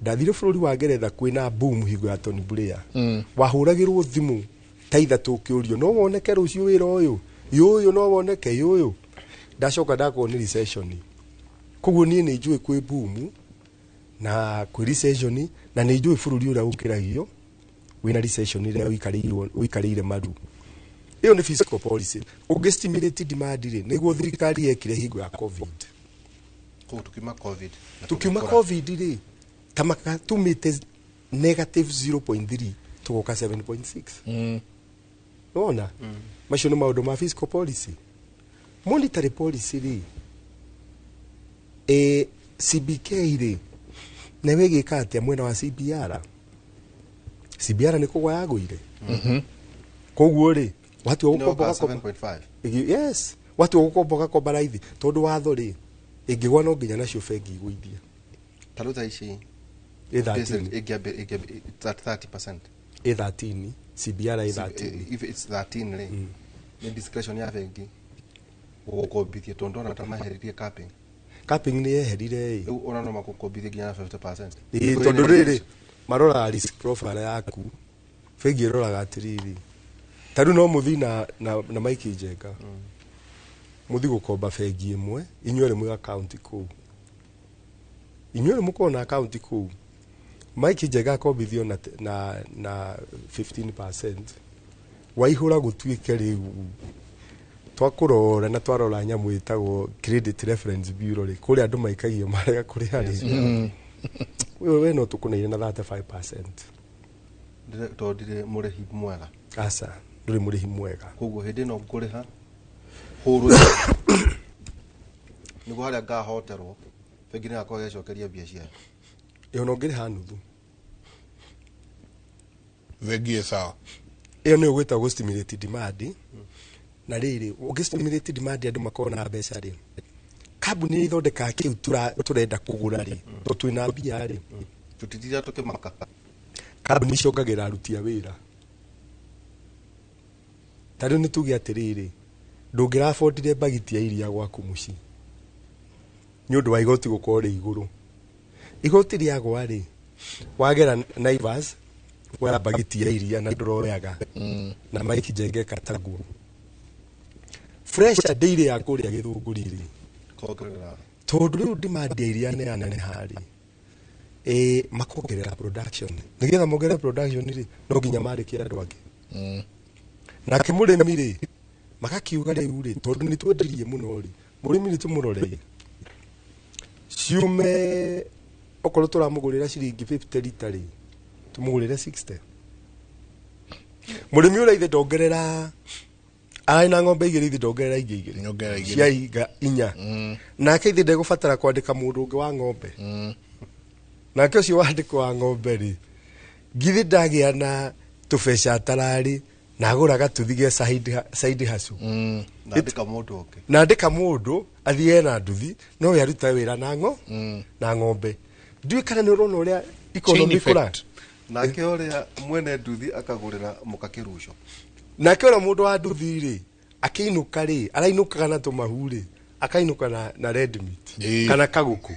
Ndathire bũrũri wa Ngeretha kwĩna boom hingo ya Tony Blair. Wahũragĩrwo thimũ ta ithatũ ũkĩũrio no woneke rũciũ wĩra ũyũ yũyũ no woneke yũyũ. Ndacoka ndakorwo nĩ recession. Koguo niĩ nĩ njũĩ kwĩ boom na kwĩ recession na nĩ njũĩ bũrũri ũrĩa ũkĩragio wĩna recession ĩrĩa ũikarĩire maru. Ĩyo nĩ fiscal policy. Ũngĩ-stimulate demand rĩ, nĩguo thirikari yekire hingo ya COVID. Tukiuma COVID rĩ, tamaka tumĩte negative 0.3 tugoka 7.6. Nona? Macio nĩ maũndũ ma fiscal policy. Monetary policy rĩ, CBK rĩ, na wĩgĩka atĩa mwena wa CBR? CBR nĩ kũgwa yagũire. Koguo rĩ, watu wa gũkomboga 7.5. Yes, watu wa gũkomboga komba raithi tondũ watho rĩ ĩngĩgwa no nginya nacio bengi igũithia. Taruta ici 30%. 13, CBR 13. If it's 13 rĩ, ni discretion ya bengi gũkombithia tondũ na tamaheririe capping. Capping nĩ yeherire ĩ. Ona no makukombithia nginya 50%. Tondũ rĩrĩ marora risk profile yaku. Bengi ĩroraga atĩrĩrĩ. Tarũ no muthi na Mike Njenga. Muthi gũkomba bengi ĩmwe, inyuĩ nĩ mwe account kũu. Inyuĩ nĩ mũkorwo na account kũu. Mike Njenga akombithio na 15%. Waihũra gũtuĩke rĩu twakũrora na twarora nyamũ ĩtagwo credit reference bureau rĩ, kũrĩa andũ maikagio marega kũrĩha rĩ. We no tũkũneire na 35%. Tondire mũrĩhi mwega. Asa, ndũrĩ mũrĩhi mwega. Koguo hĩndĩ ĩno ngũrĩha hũrũ nĩguo harĩa ngahoterwo bengi nĩ yakwa gĩcokeria mbia ciayo. Ĩyo no ngĩrĩha nuthu. Bengi sawa. Ĩyo nĩ ũgwĩtagwo stimulate demand. Na rĩrĩ, ũngĩ-stimulate demand andũ makorwo na mbeca rĩ. Kambuni ithondeka kĩu tũrenda kũgũra rĩ, to twĩna mbia rĩ. Tutitira tũkĩmaka. Kambuni ciongagĩrĩra aruti a wĩra. Tarĩu nĩ tuge atĩrĩrĩ, ndũngĩrabondire bagiti ya iria gwaku mũciĩ nĩ ũndũ wa igoti gũkorwo rĩ igũrũ. Igoti rĩagwa rĩ, wagera Naivas wera bagiti ya iria na ndũroyaga na Mike Njenga kataguo. Fresh daily ya kũrĩa Gĩthũngũri rĩ, tondũ rĩu demand ya iria nĩ yaneneha rĩ, makongerera production. Nĩgetha mongerere production rĩ, no nginya marĩkie andũ angĩ. Nake mũrĩmi rĩ, magakiuga rĩu rĩ, tondũ nĩ twendirie mũno rĩ, mũrĩmi nĩ tũmũrorei. Ciume okorwo tũramũgũrĩra ciringi 50 lita rĩ, tũmũgũrĩre 60. Mũrĩmi ũrĩa ithe ndongerera arĩ na ng'ombe igĩrĩ ithe ndongerera igĩrĩ. Ciaiga 4. Nake ithe ndegũbatara kwandĩka mũndũ ũngĩ wa ng'ombe. Nake ũcio wandĩkwo wa ng'ombe rĩ, ngithĩ ndagĩa na tũbeca atararĩ na agũraga tũthige side hustle. Nandĩka mũndũ athiĩ na nduthi no yaruta wĩra na ng'ombe. Ndiũĩ kana nĩ ũrona ũrĩa economy kũra. Nake ũrĩa mwene nduthi akagũrĩra mũkakĩruco. Nake ũrĩa mũndũ wa nduthi rĩ, akĩinũka rĩ, arainũkaga na tũmahu rĩ, akainũka na red meat kana kagũkũ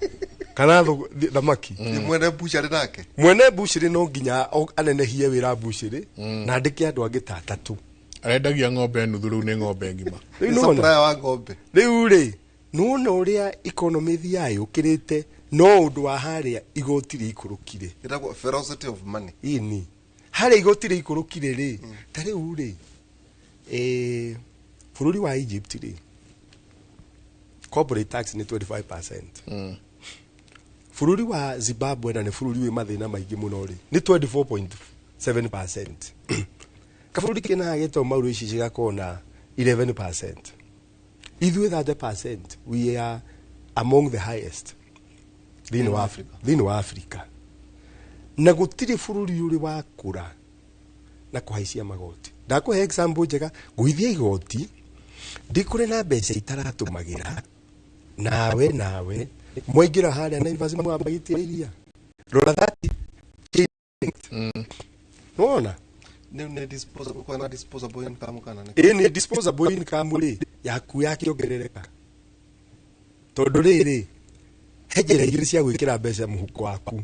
kana thamaki. Mwene bushari nake. Mwene bushari no nginya anenehie wĩra bushari na andĩke andũ angĩ ta 3. Arendagia ng'ombe nuthu rĩu nĩ ng'ombe ngima. Supplier wa ng'ombe. Rĩu rĩ, nũna ũrĩa economy thiayo ũkĩrĩte no ũndũ wa harĩa igoti rĩikũrũkire. Ĩtagwo ferocity of money. Ini. Harĩa igoti rĩikũrũkire rĩ, ta rĩu rĩ, bũrũri wa Egypt rĩ, corporate tax nĩ 25%. Bũrũri wa Zimbabwe na nĩ bũrũri wĩ mathĩna maingĩ mũno rĩ, nĩ 24.7%. Kabũrũri kena gĩtwo maũndũ ici cigakorwo na 11%. Ithuĩ 30%, we are among the highest thĩinĩ wa Africa. Na gũtirĩ bũrũri ũrĩ wakũra na kũhaicia magoti. Ndakũhe example njega, gũithia igoti ndikũrĩ na mbeca itaratũmagĩra nawe mwaingĩra harĩa Naivas mwambagĩtie iria. Rora 30. Nona? Nĩ disposable income kana nĩ? Nĩ disposable income rĩ, yaku yakĩongerereka. Tondũ rĩrĩ, he njĩra igĩrĩ cia gwĩkĩra mbeca mũhuko waku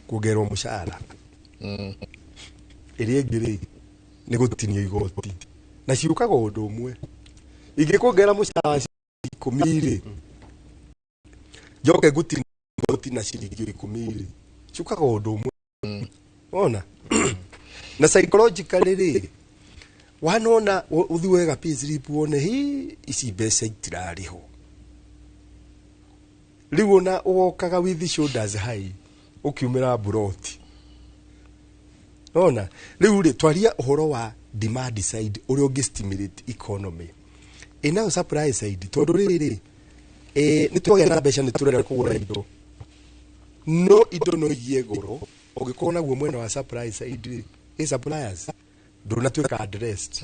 kuongererwo mũcara. Ĩrĩa ĩngĩ rĩ, nĩ gũtinia igoti. Na ciũkaga ũndũ ũmwe. Ingĩkuongerera mũcara wa 10 rĩ, njoke gũtinia ngoti na ciringi 10 chukaga undu umwe ona na psychologically ri wanona uthiwega payslip wone hi ici mbeca itirariho riu ona ugokaga with shoulders high ukiumira buroti ona riu ri twaria uhoro wa demand side uri ungi stimulate economy ina supply side tondu riri ni twagĩa na mbeca ni turera kugura indo no indo no igie goro ugikorwo naguo mwena wa supply side suppliers ndona tweka addressed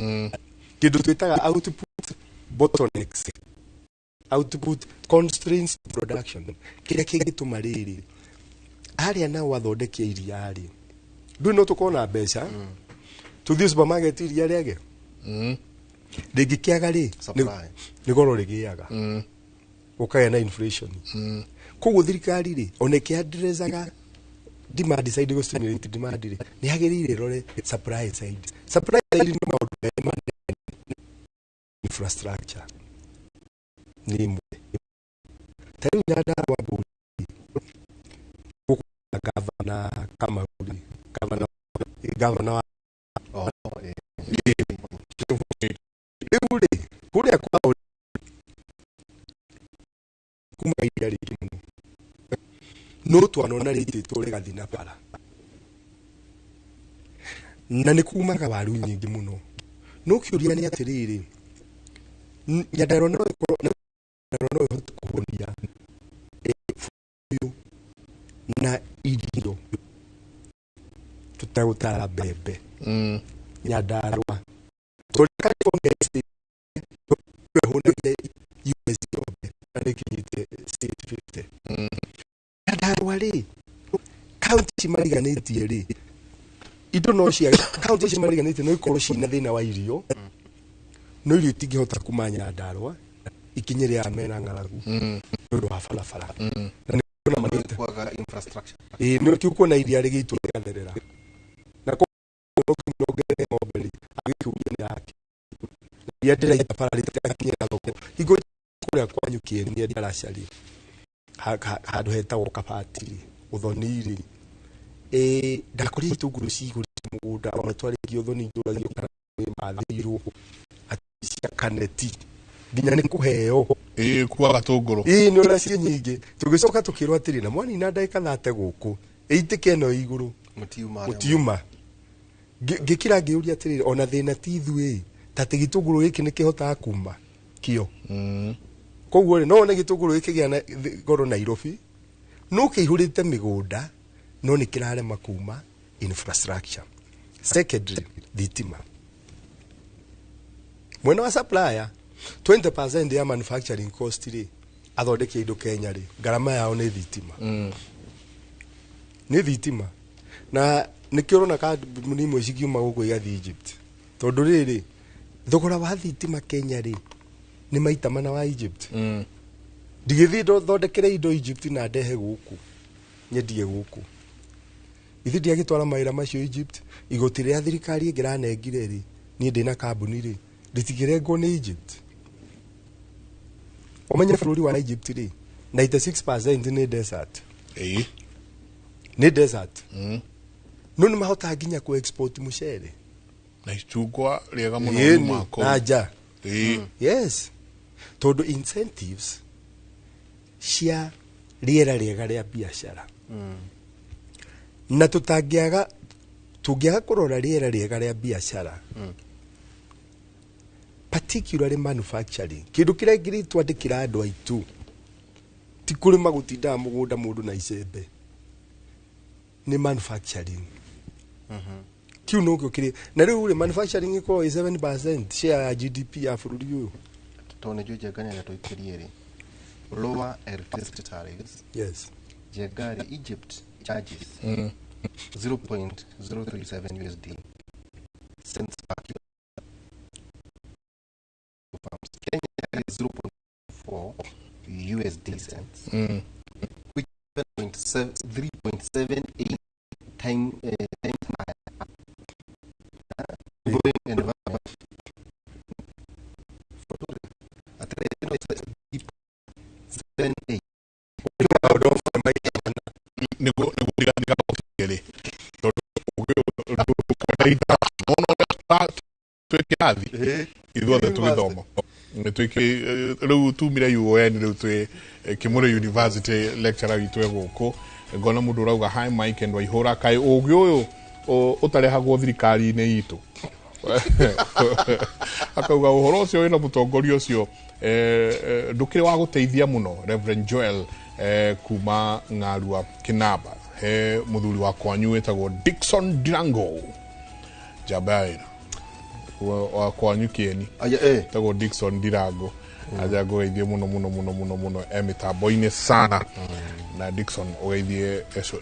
kindu twitaga output bottlenecks output constraints production kiria kingituma riri aria nao wathondekia iria ri ndu no tukona mbeca tuthie supermarket iria riage ringikiaga ri ni goro rigiaga ukaya na inflation koguo thirikari ri oneke addressaga demand side go stimulate demand ri ni hagirire rore supply side no maundu infrastructure ni mwe tari nyada wa buri gavana kama uri gavana kule kwa kuma iria rikimu no twanona riti tore gathina para na ni kumaga waru nyingi muno no kiuria ni atiriri nyadaro no kuhonia na irio tutagutara bebe nyadarwa tolika kongesi hone US yobe arekite state 50 nyadarwa ri county mariganitie ri indo no cia county mariganitie no ikorwo cina thina wa irio no irio tingihota kumanya nyadarwa ikinyire ya mena ngaragu ndu wa falafala na ni kuna kwaga infrastructure no kiuko na iria rigitu gatherera na ko ngogere ngobeli agikuya yake ya ndira ipara ritakinyira thoko igo kuria kwanyukie ni ndia racari handu hetagwo kabati uthoniri ndakori itunguru ciguri mugunda ona twarigi uthoni nduragio kana mathirwo cia kaneti nginya ni kuheo kwa gatunguru ni ora cie nyingi tugicoka tukirwa atiri na mwani na ndaika thate guku eitike no iguru mutiuma ngikira ngiuria atiri ona thina ti ithui tati gitunguru giki ni kihota kuma kio koguo ri no ne gitunguru giki gia na goro Nairobi no kihurite migunda no ni kirare makuma infrastructure secondary thitima mwena wa supplier 20% ya manufacturing cost ri athondeke indo Kenya ri garama yao ni thitima ni thitima na nikiorona ka munimwe cikiuma guko igathi Egypt tondu riri thogora wa thitima Kenya ri ni maita mana wa Egypt ndigithi ndo thondekere indo Egypt na ndehe guku nyendie guku ithi ndiagitwara maira macio Egypt igotire ya thirikari ingira nengire ri ni ndina kambuni ri nditigirengwo ni Egypt omenya bururi wa Egypt ri 96% ni desert ni desert no ni mahota ginya ku export mucere na ichungwa riega muno mako aja yes todo incentives cia riera riega ria biashara na tungiaga kurora riera riega ria biashara particularly manufacturing kindu kiria ngiri twandikira andu aitu ti kuri magutinda mugunda mundu na icembe ni manufacturing kiu no kiri na riu ri manufacturing iko 7% share ya GDP ya bururi uyu tone jo jeganya na toikirie ri lower electricity tariffs yes jegari Egypt charges 0.037 USD cents per kilo. Kenya is 0.4 USD cents, which is 3.78 times higher. Going and at 7.8. ele tweke ithuothe tugithoma twike riu tumire UN riu twi Kimure University lecturer witu guku ngona mundu urauga hi Mike and Waihura kai ugi uyu utarehagwo thirikari-ini itu akauga uhoro ucio wina mutongoria ucio ndukire wa guteithia muno Reverend Joel kuma Ngarua Kinaba he muthuri wa kwanyu wetagwo Dickson Dirango Jabaira wa kwanyu kieni tagwo Dickson Dirango aja goithie muno emitambo-ini sana na Dickson ogeithie eso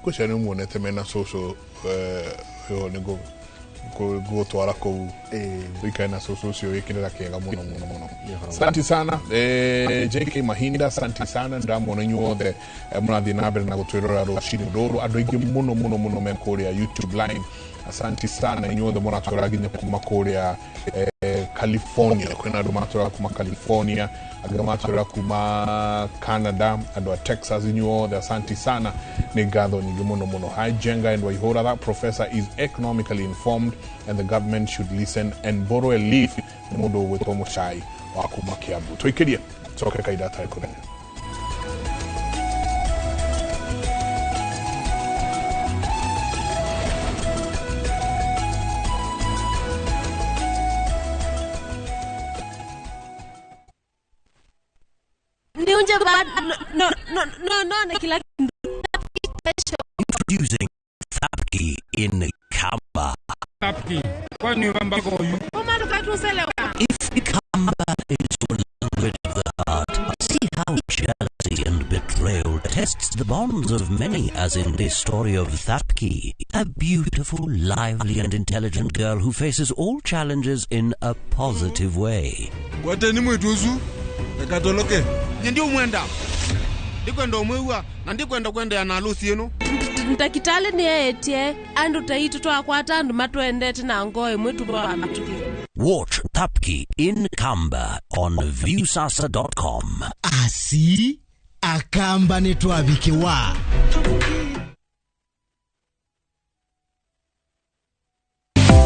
kushane muonete mena social yo nego go twara ko wikana social cio ikinira kiega muno asante sana JK Mahinda asante sana ndamona inyuothe murathi na mbere na gutwirora rucini ruru andu aingi muno mekuria YouTube line asante sana inyuothe muratwira ginya kuma kuria California kwena andu matwira kuma California andu matwira kuma Canada andu a Texas inyuothe asante sana ni ngatho nyingi muno Hi Jenga and Waihura, that professor is economically informed and the government should listen and borrow a leaf mundu with omushai wa kuma Kiambu twikiria toke kaida taikune Introducing Thapki in Kamba. Thapki, what new number for you? If Kamba is your language of the heart, see how jealousy and betrayal tests the bonds of many, as in this story of Thapki, a beautiful, lively and intelligent girl who faces all challenges in a positive way. What anymore to you? The Catoloke. Ndio mwenda. Ndikwenda umwewa na ndikwenda kwenda ya nalusi yenu. Ntakitale ni etie andu taitu twakwata andu matwendete na ngoe mwitu bwa matuki. Watch Thapki in Kamba on viewsasa.com. Asi akamba netwabikiwa.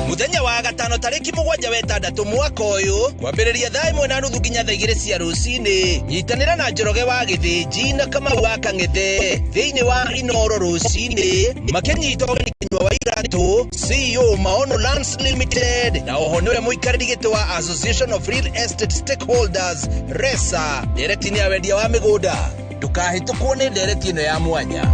Muthenya wa gatano tariki 7 mwaka uyu kwambiriria thaa 1:30 nginya thaa 2 cia rucini nyitanira na Njoroge wa Githiji na Kamau wa Kang'ethe thiini wa Inoro rucini makinyitwo ni Kinyua wa Iratu CEO Maono Lands Limited na oho niwe muikariri gito wa Association of Real Estate Stakeholders RESA nderetini ya wendia wa migunda ndukahitukwo ni ndereti ino ya mwanya.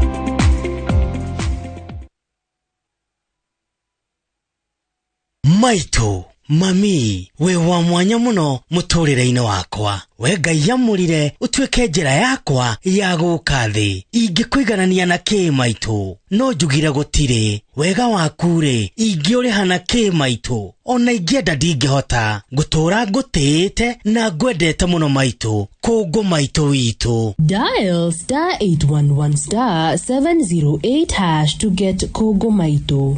Maito mami we wa mwanya muno muturire-ini wakwa we Ngai yamurire utwike njira yakwa ya guka thi ingikwiganania na ki maito no njugire gutire wega waku ri ingiurihana ki maito ona ingienda ndingihota gutura ngutite na ngwendete muno maito kungu maito witu. Dial *811*708# to get Kogo Maito.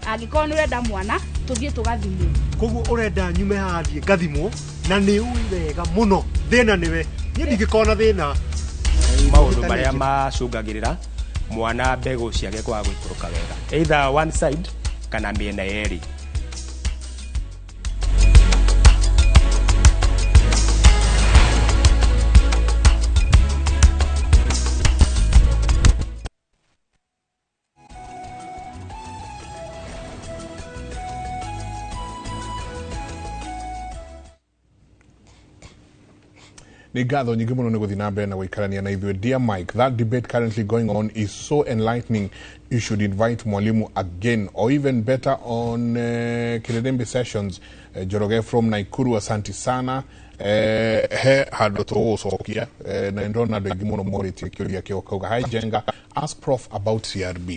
Agikono urenda mwana tuthie tugathimwo koguo urenda nyume hathie ngathimwo na ni ui wega muno thina niwe ni ndigikona thina maundu maria macungagirira mwana mbegu ciake kwa guikuruka wega either one side kana miena yeri. ni ngatho nyingi muno ni guthi na mbere na guikarania na ithuĩ. Dear Mike, that debate currently going on is so enlightening. You should invite Mwalimu again, or even better on Kirerembe sessions. Njoroge from Naikuru, asante sana. He handu tugucokia na ndona andu aingi muno moritie kiuria kiu kauga hi Jenga, ask Prof about CRB,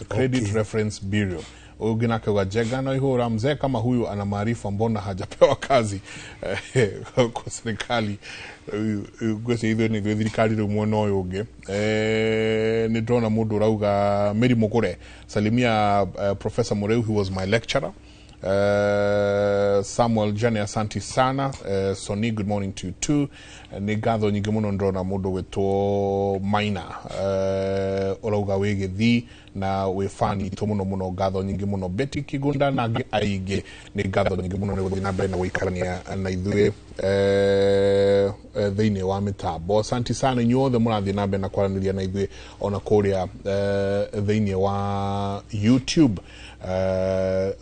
Credit Reference Bureau. Ugina kwa Jega na ihura mzee kama huyu ana maarifa mbona hajapewa kazi kwa serikali gwese hivyo ni thirikari rumwe no yuge ni ndona mundu rauga Mary Mugure salimia Professor Mureu, who was my lecturer. Samuel Jane asante sana. Sony, good morning to you too. Ni gatho nyingi muno ndona mundu wetwo Maina orauga wigithi na we fani to muno gatho nyingi muno. Betty Kigunda na aige ni gatho nyingi muno ni guthina mbere na wikarania na ithue thiini wa mitambo. Asante sana nyothe murathi na mbere na kwaraniria na ithue ona kuria thiini wa YouTube.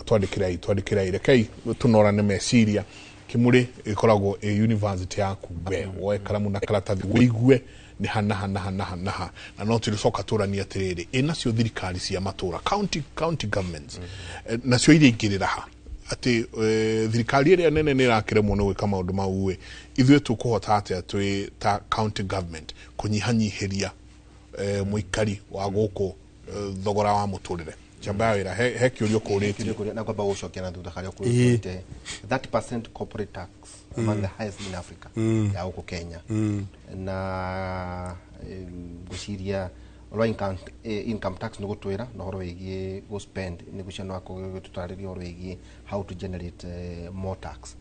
Twandikirai rekei tunorane meciria kimuri ikoragwo university yaku we woe karamu na karatathi wigue ni hana na no turicoka turania atiriri inacio thirikari cia matura county governments nacio iria ingirira ha ati thirikari iria nene ni rakiremwo no gwika maundu mau we ithue tukuhota atia twi ta county government kunyihanyihiria muikari wa guku thogora wa muturire Chambaira he kiurio kuriti na kwamba gushokia na thutha kare kurite 30% corporate tax among the highest in Africa ya huko Kenya na guciria income tax no gutwira no horo igie go spend ni guciano ako tutariria horo igie how to generate more tax.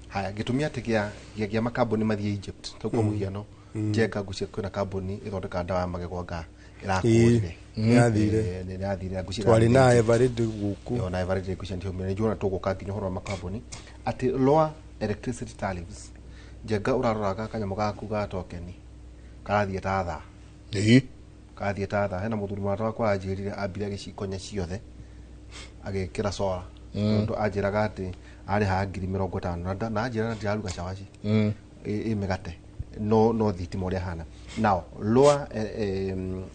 Haya gitumia tegia gia makambuni mathie Egypt kwa muhiano Jega gucia kuna kambuni ithondeka ndawa magegwa irakuire nirathire gucia twari na Everett guku na Everett gucia ndio mene jona tuguka nginya horo makambuni ati lower electricity tariffs. Jega uraroraga kanyamo gaku ga tokeni karathie tatha kathie tatha hena muthuri mata kwa ajirire ambire gicikonya ciothe agekira sola ndo ajiraga ati ari ha 50,000 na ajira ndiraruga cawaci megate no thiti moria hana now lower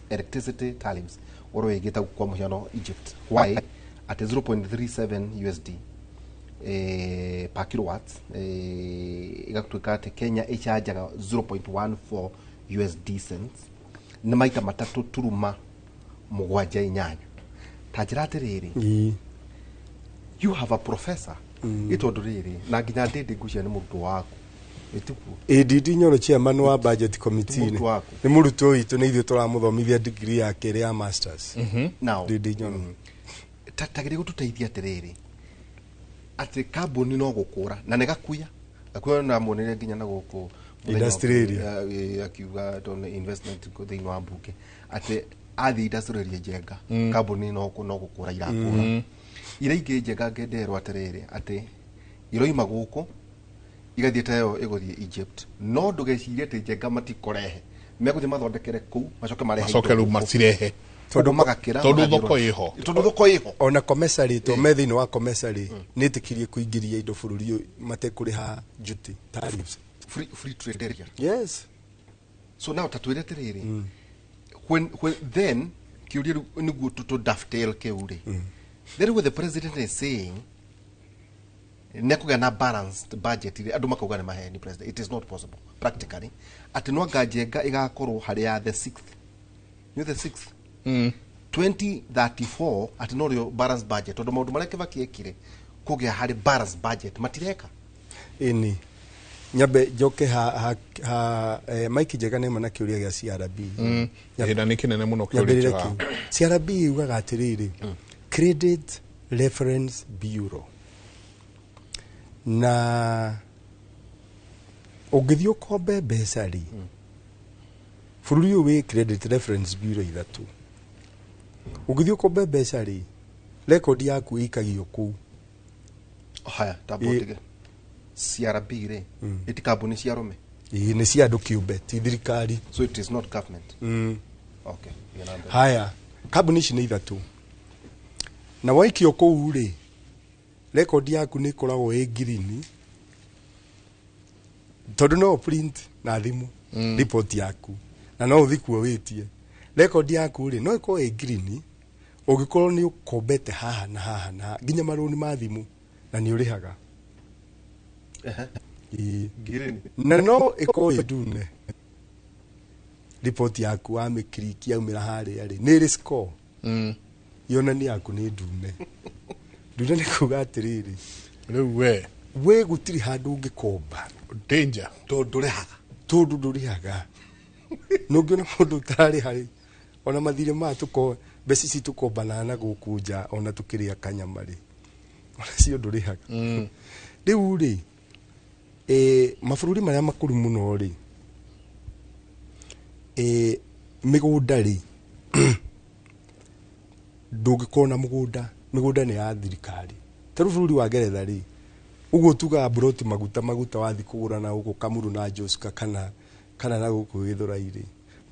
electricity tariffs oro igita kwa muhiano Egypt why at 0.37 USD per kilowatts igatuika ati Kenya ichajaga 0.14 USD cents na maita matatu turuma mugwanja inyanya tajira atiriri you have a professor itondo riri na nginya ndindi gucia ni mundu waku Edidi Nyoro chairman wa budget committee ni muruto witu ni ithio turamuthomithia degree yake ya masters now Edidi Nyoro tatagire gututeithia atiriri ati kambuni no gukura na negakuya akuya na monere nginya na guku industry area akiuga don investment ko thini wa mbuke ati athi industry area Jega kambuni no gukura irakura ira ingi Jega ngenderwa atiriri ati iroima guku igathiete yo iguthie Egypt no ndugecirie ati Jega matikorehe meguthie mathondekere ku macoke ru masirehe tondu magakira tondu thoko iho ona commissary to methini wa commissary nitikirie kuingiria indo bururi matekuriha duty tariffs free trade area. Yes. So now tatwire tiriri when then kiuria niguo to dovetail keuri there what the president is saying nekuga na balanced budget ile andu makauga ni maheni president it is not possible practically at no Jega igakorwo hari ya the 6th you the 6th 2034 at no balanced budget tondu maundu mareke bakiekire kugia hari balanced budget matireka ini nyabe joke Mike Jega ne mana kiuria gia CRB ina nikinene muno kiuria CRB ugaga atiriri Credit Reference Bureau na ugithio kombe besari fururi we Credit Reference Bureau ithatu ugithio kombe besari record yaku ikagio ku haya tabotige CRB re iti kambuni cia rome ni cia andu kiumbe ti thirikari so it is not government okay haya kambuni ici ni ithatu na waikio ku ri record yaku ni koragwo e green tondu no print na thimu report yaku na no uthikuo witie record yaku ri no iko e green ugikorwo ni ukombete haha na nginya maruni ma thimu na ni urihaga green na no iko e dune report yaku wa mikiriki yaumira hari ari ni score yonani yaku ni dune ndune nä kuga atä rä rä rä u we gå tirä handå ngä komba danger tondå ndå rä haga no ngä ona må ndå tararä harä ona mathirä maya mbeca ici tå kombanaga na gå kå nja ona tå kä rä a kanyamarä ona cio ndå rä haga rä u rä mabå rå ri marä a makå ru må no rä mä gå nda rä ndå ngä korwo na må gå nda nä ya thirikari tarä u bå rå ri wa Ngeretha rä å guo tugaga mburoti maguta wathi kå gå ra na gå kå Kamuru na Joska kana na gå kå gä thå rairä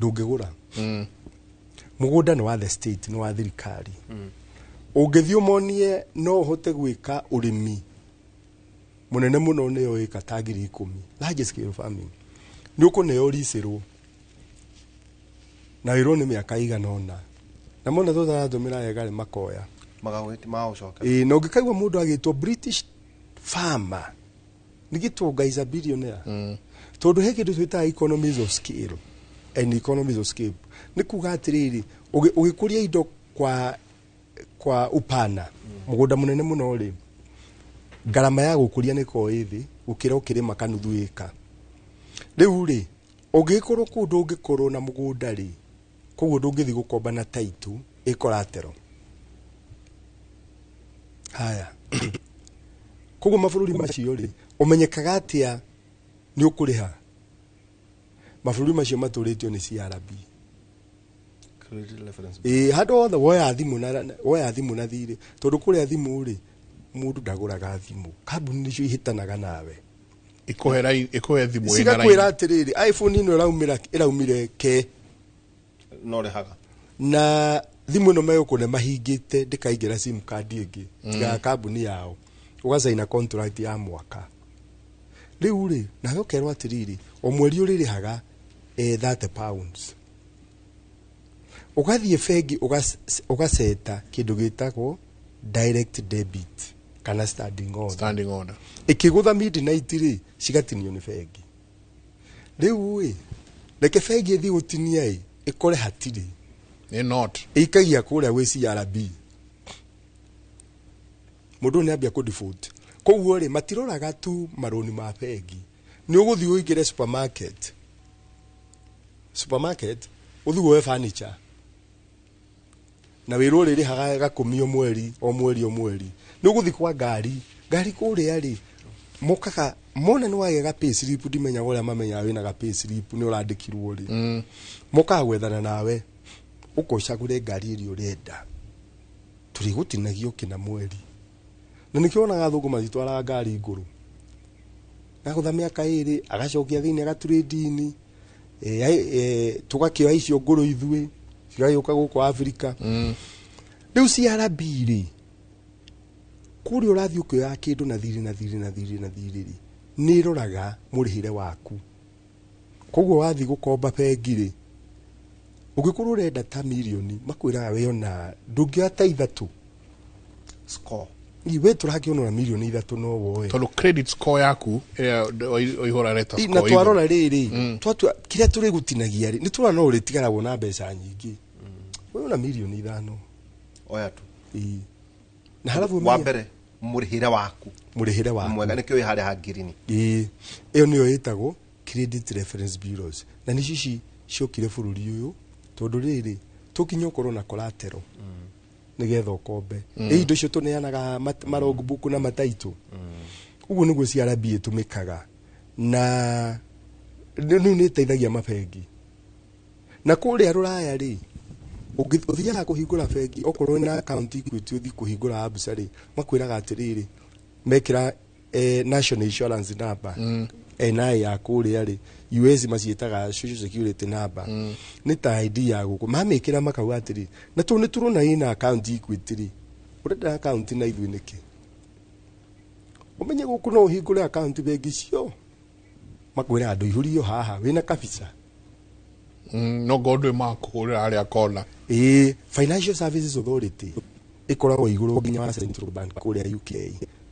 ndå ngä gå ra må gå nda nä wa the state nä wa thirikari å ngä thiä å monie no å hote gwä ka å rä mi må nene må no nä yo ä ka ta 10,000 large scale farming nä å kå neo ricä rwo na wä rwo nä mä aka iganona na mona tå tarathå mä ra wega rä makoya magaweti mao coka na å ngä kaigua må ndå agä two British farmer nä gä twonga is a billionaire tondå he kä ndå twä taga economies of scale and economies of scale nä kuga atä rä rä å gä kå ria indo kwa upana må gå nda må nene må no rä ngarama ya gå kå ria nä korwo ä thä gå kä ra å kä rä ma kanuthu ä ka rä u rä å ngä korwo kå ndå å ngä korwo na må gå nda rä koguo ndå ngä thiä gå komba na taitu ä koratero haya koguo mabå rå ri macio rä å menyekaga atä a nä å kå rä ha mabå rå ri macio matå rä tio nä CRB handå othe woya thimå na thirä tondå kå rä a thimå rä må ndå ndagå raga thimå kambuni nä cio ihä tanaga nawe ikuhe thimu cigakwä ra atä rä rä iPhone ino ä raumire ke no rehaga na thimå ä no megå kå ne mahingä te ndä kaingä ra sim card ä ngä tigaga kambuni yao å gacaina contract ya mwaka rä u rä nawe å kerwo atä rä rä o mweri å rä rä haga 30 pounds å gathiä bengi å gaceta kä ndå gä tagwo direct debit kana standing order ä kä gå tha midnight rä cigatinio nä bengi rä u ä reke bengi ä thiä gå tinia ä ä kore hatirä ä ikagia kå rä a gwä CRB må ndå nä ambia kå default koguo rä matiroraga tu maroni ma bengi nä å gå thiä å ingä re supermarket å thiä woe furniture na wä rå rä rä haga gakå o mweri nä å gå thiä kwa ngari kå rä a rä mokaga mona nä wagä ga payslip ndimenyaga å rä a mamenyaga wä na ga payslip nä å randä kirwo rä mokaga gwethana nawe å kocagå re ngari ä rä å renda tå rä gå tinagio kä na mweri na nä kä onaga thå ngå macitwaraga ngari ngå rå gagå tha mä aka ä rä agacokia thä inä agaturä tå gakä oya icio ngå rå ithuä cigagä ka gå kå Afrika rä u CRB rä kå rä a å rathiä å kä oya kä ndå na thirä rä nä ä roraga må rä hä re waku koguo wathiä gå komba bengi rä å gä korwo å renda ta mirioni makwä raga wä ona ndå ngä oya ta ithatå we tå rakä ona mirioni 3 no woe tondå credit score yaku na twarora rä rä kä rä a tå rä gå tinagia rä nä tå rona no å rä tigaragwo na mbeca nyingä we ona mirioni 5 oya tu na halafu wa mbere må rä hä re waku mwega nä kä å harä ha ngirini ä yo nä yo ä tagwo credit reference bureaus na nä cici ciokire bå rå ri å yå tondå rä rä tå kinya å korwo na koratero nä getha å kombe indo icio tå neanaga marogbook na mataitå å guo nä guo CRB ä tå mä kaga na rä u nä ĩteithagia mabengi na kå rä a rå raya rä å thiaga kå hingå ra bengi okorwo na account Equity å thiä kå hingå ra Absa rä makwä raga atä rä rä mekä ra national insurance number NI ya kå rä a rä US maciätaga social security number nä ta ID ya gå kå mamä kä ra makauga atä rä na tå nä tå rona ä na account Equity rä å renda account na ithuä nä kä å menye gå kå no å hingå re account bengi cio makwä ra andå ihå rio haha wä na kabica no ngondwe makũhũrĩra harĩa kona Financial Services Authority ĩkoragwo igũrũ nginya wa Central Bank kũrĩa UK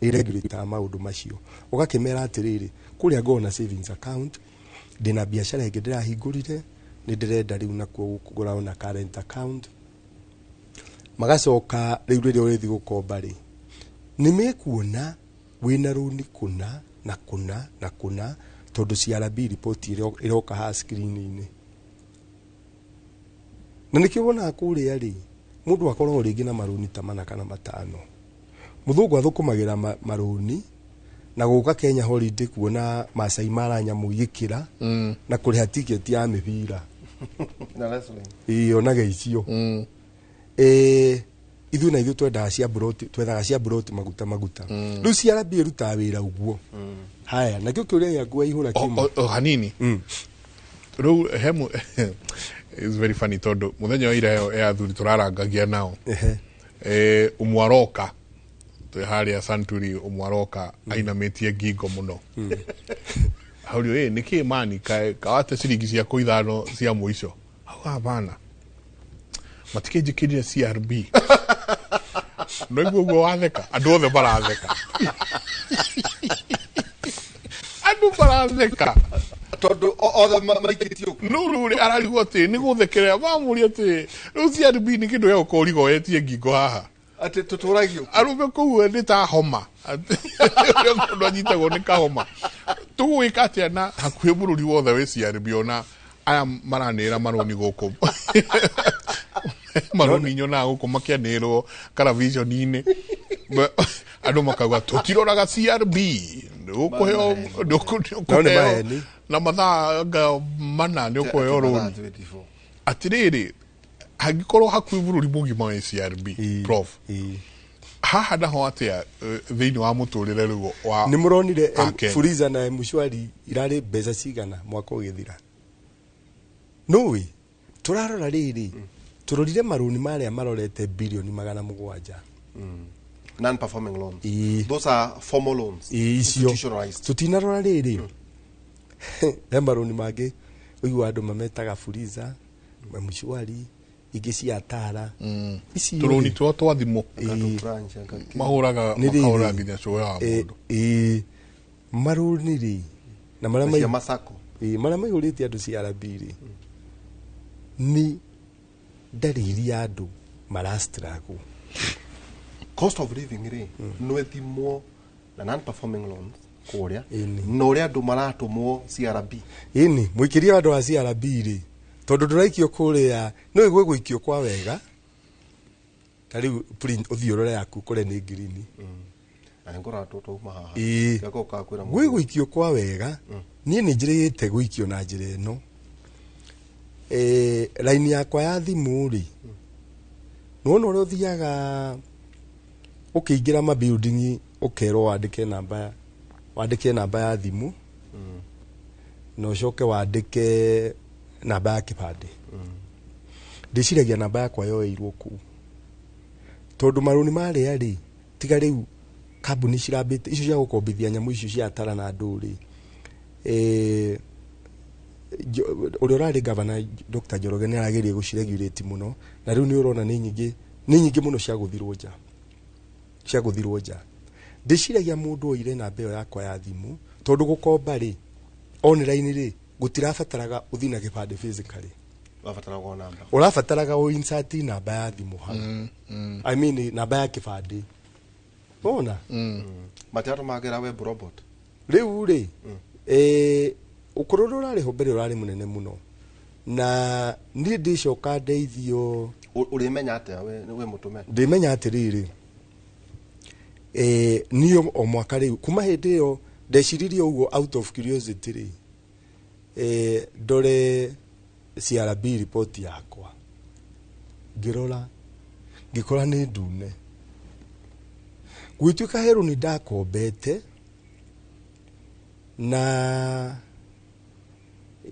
nĩ regulator maũndũ macio ũgakĩmera atĩrĩrĩ kũrĩa ngona savings account ndĩna biacara ĩngĩ ndĩrahingũrire nĩ ndĩrenda rĩu nakuo kũgũra ona current account magacoka rĩu rĩrĩa ũrĩthi gũkomba rĩ nimekuona wina runi kuna na kuna tondu CRB report iroka ha screen-ini na nikio wona kuria ri mundu akorwo ringi na maruni ta mana kana matano muthungu athukumagira maruni na guka Kenya holiday kuona Masai Mara nyamu igikira na kuriha ticket ya mibira na wrestling iyo na geicio ithu na ithu twendaga cia broti maguta riu CRB iruta wira uguo haya na kio kiuria yaku ihura kimo hanini riu hemu is very funny tondu muthenya wa ira ya athuri turarangagia nao umwaroka twe haria Santuri umwaroka ainamitie ngingo muno haurio niki mani kawate ciringi cia kuithano cia muico hapana matikenjikiria CRB no iguo watheka andu othe baratheka andu baratheka tondu othe maikitio no ruri ararigwo ati ni guthekerea bamuri ati riu CRB ni kindu ya ukorigo etie ngingo haha ati tuturagio arume kuwe ni ta homa ndo anyitagwo ni kahoma tugwika atia na hakuhi bururi wothe wi CRB ona aya maranira maroni guku maroni nyona guku makianirwo television-ini andu makauga tutiroraga CRB ukuheo na mathaa mana ni ukuheo roni atiriri hagikorwo hakuhi bururi mugima wa CRB prof haha naho atia thiini wa muturire riu wa ni muronire Fuliza na Mshwari irari mbeca cigana mwaka ugithira no turarora riri turorire maruni maria marorete bilioni 700 non performing loans those are formal loans institutionalized tutinarora riri maruni mage uyu andu mametaga Fuliza Mshwari igi cia tara ici turoni twa thimu mahuraga makahura nginya cua ya mundu maruni ri na maria masako maria maihurite andu CRB ri ni dariri ya andu marastrago cost of living ri no ethimo na non performing loans kuria no ria andu maratumwo CRB ini muikiria andu a CRB ri tondu nduraikio kuria no igwe guikio kwa wega tari print uthiorore yaku kure ni green angora toto maha yako ka kwira gwe guikio kwa wega nie ni njirite guikio na njire no line yakwa ya thimu ri no no thiaga ukiingira ma building ukero wandike namba ya thimu no coke wandike namba ya kibande ndiciragia namba yakwa yoeirwo ku tondu maruni maria ri tiga riu kambuni cirambite icio cia gukombithia nyamu icio cia tara na nduri uri urari governor Dr. Njoroge ni arageria guciregulate muno na riu ni urona ni nyingi muno cia guthirwo nja ndiciragia mundu oire namba iyo yakwa ya thimu tondu gukomba ri online ri gutirabataraga uthi na kibande physically urabataraga o insert namba ya thimu ha I mean namba ya kibande ona matiato magera web robot riu ri ukururu urari ho mbere urari munene muno na ni ndicoka ndeithio urimenya atia we mutume ndimenya atiriri niyo o mwaka riu kuma hindi yo ndeciririe uguo out of curiosity ri ndore CRB report yakwa ngikora ni ndune gwituika heru ni ndakombete na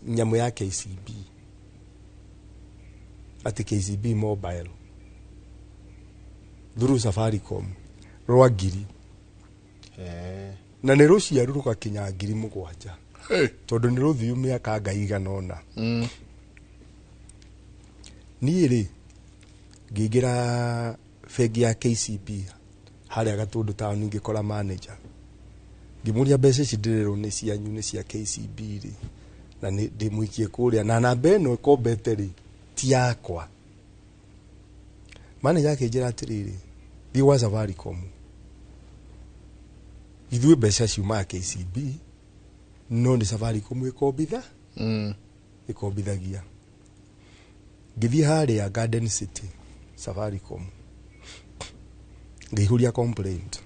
nyamu ya KCB ati KCB mobile through Safaricom rwa ngiri na ni ruciaru rugakinya ngiri 7 tondu ni ruthiu miaka ngaiga nona ni ri ngigira fegi ya KCB haria gatundu town ngikora manager ngimuria mbeca ici ndirero ni cianyu ni cia KCB ri na ni ndimuikie kuria na namba ino ikombete ri ti yakwa manager akinjira atiriri thi wa Safaricom ithuĩ mbeca ciumaga KCB no nĩ Safaricom ĩkombithagia ngĩthiĩ harĩa Garden City Safaricom ngĩihũria complaint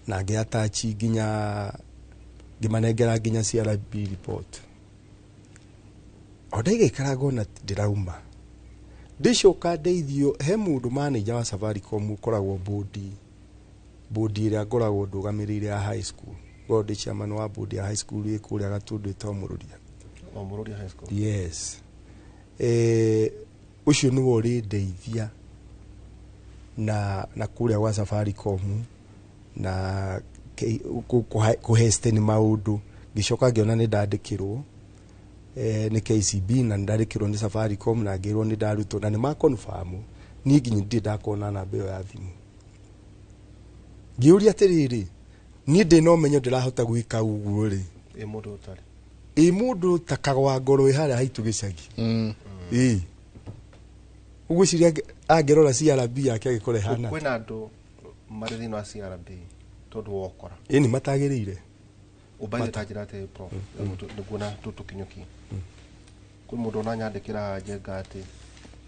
na ngĩatachi nginya ngĩmanengera nginya CRB report odaigaikara ngona ndĩrauma ndicoka ndeithio he mũndũ manager wa Safaricom ũkoragwo bodi ĩrĩa ngoragwo ndũgamĩrĩire ya high school ngorwo ndĩ chairman wa bodi ya high school ĩkũrĩa Gatũndũ ĩtwa High School. Yes. Ucio nĩwe ũrĩ ndeithia na kũrĩa gwa Safaricom na kũhesteni maũndũ ngĩcoka ngĩona nĩ ndandĩkĩrwo nĩ KCB na ndandĩkĩrwo nĩ Safaricom na ngĩrwo nĩ ndarutwo na nĩ ma confirm niĩ nginya ndĩ ndakona namba ĩyo ya thimũ ngĩũria atĩrĩrĩ niĩ ndĩ na ũmenyo ndĩrahota gwĩka ũguo rĩ mũndũ ta kagwa ngoro harĩa haitũ gĩcagi ũguo ciria angĩrora CRB yake agĩkore hana kwĩna andũ marĩ thĩinĩ wa CRB tondũ wokora nĩ matagĩrĩire ũbaita njĩra atĩ prof nĩguo na tũkinyũkie kwĩ mũndũ onanyandĩkĩra njenga atĩ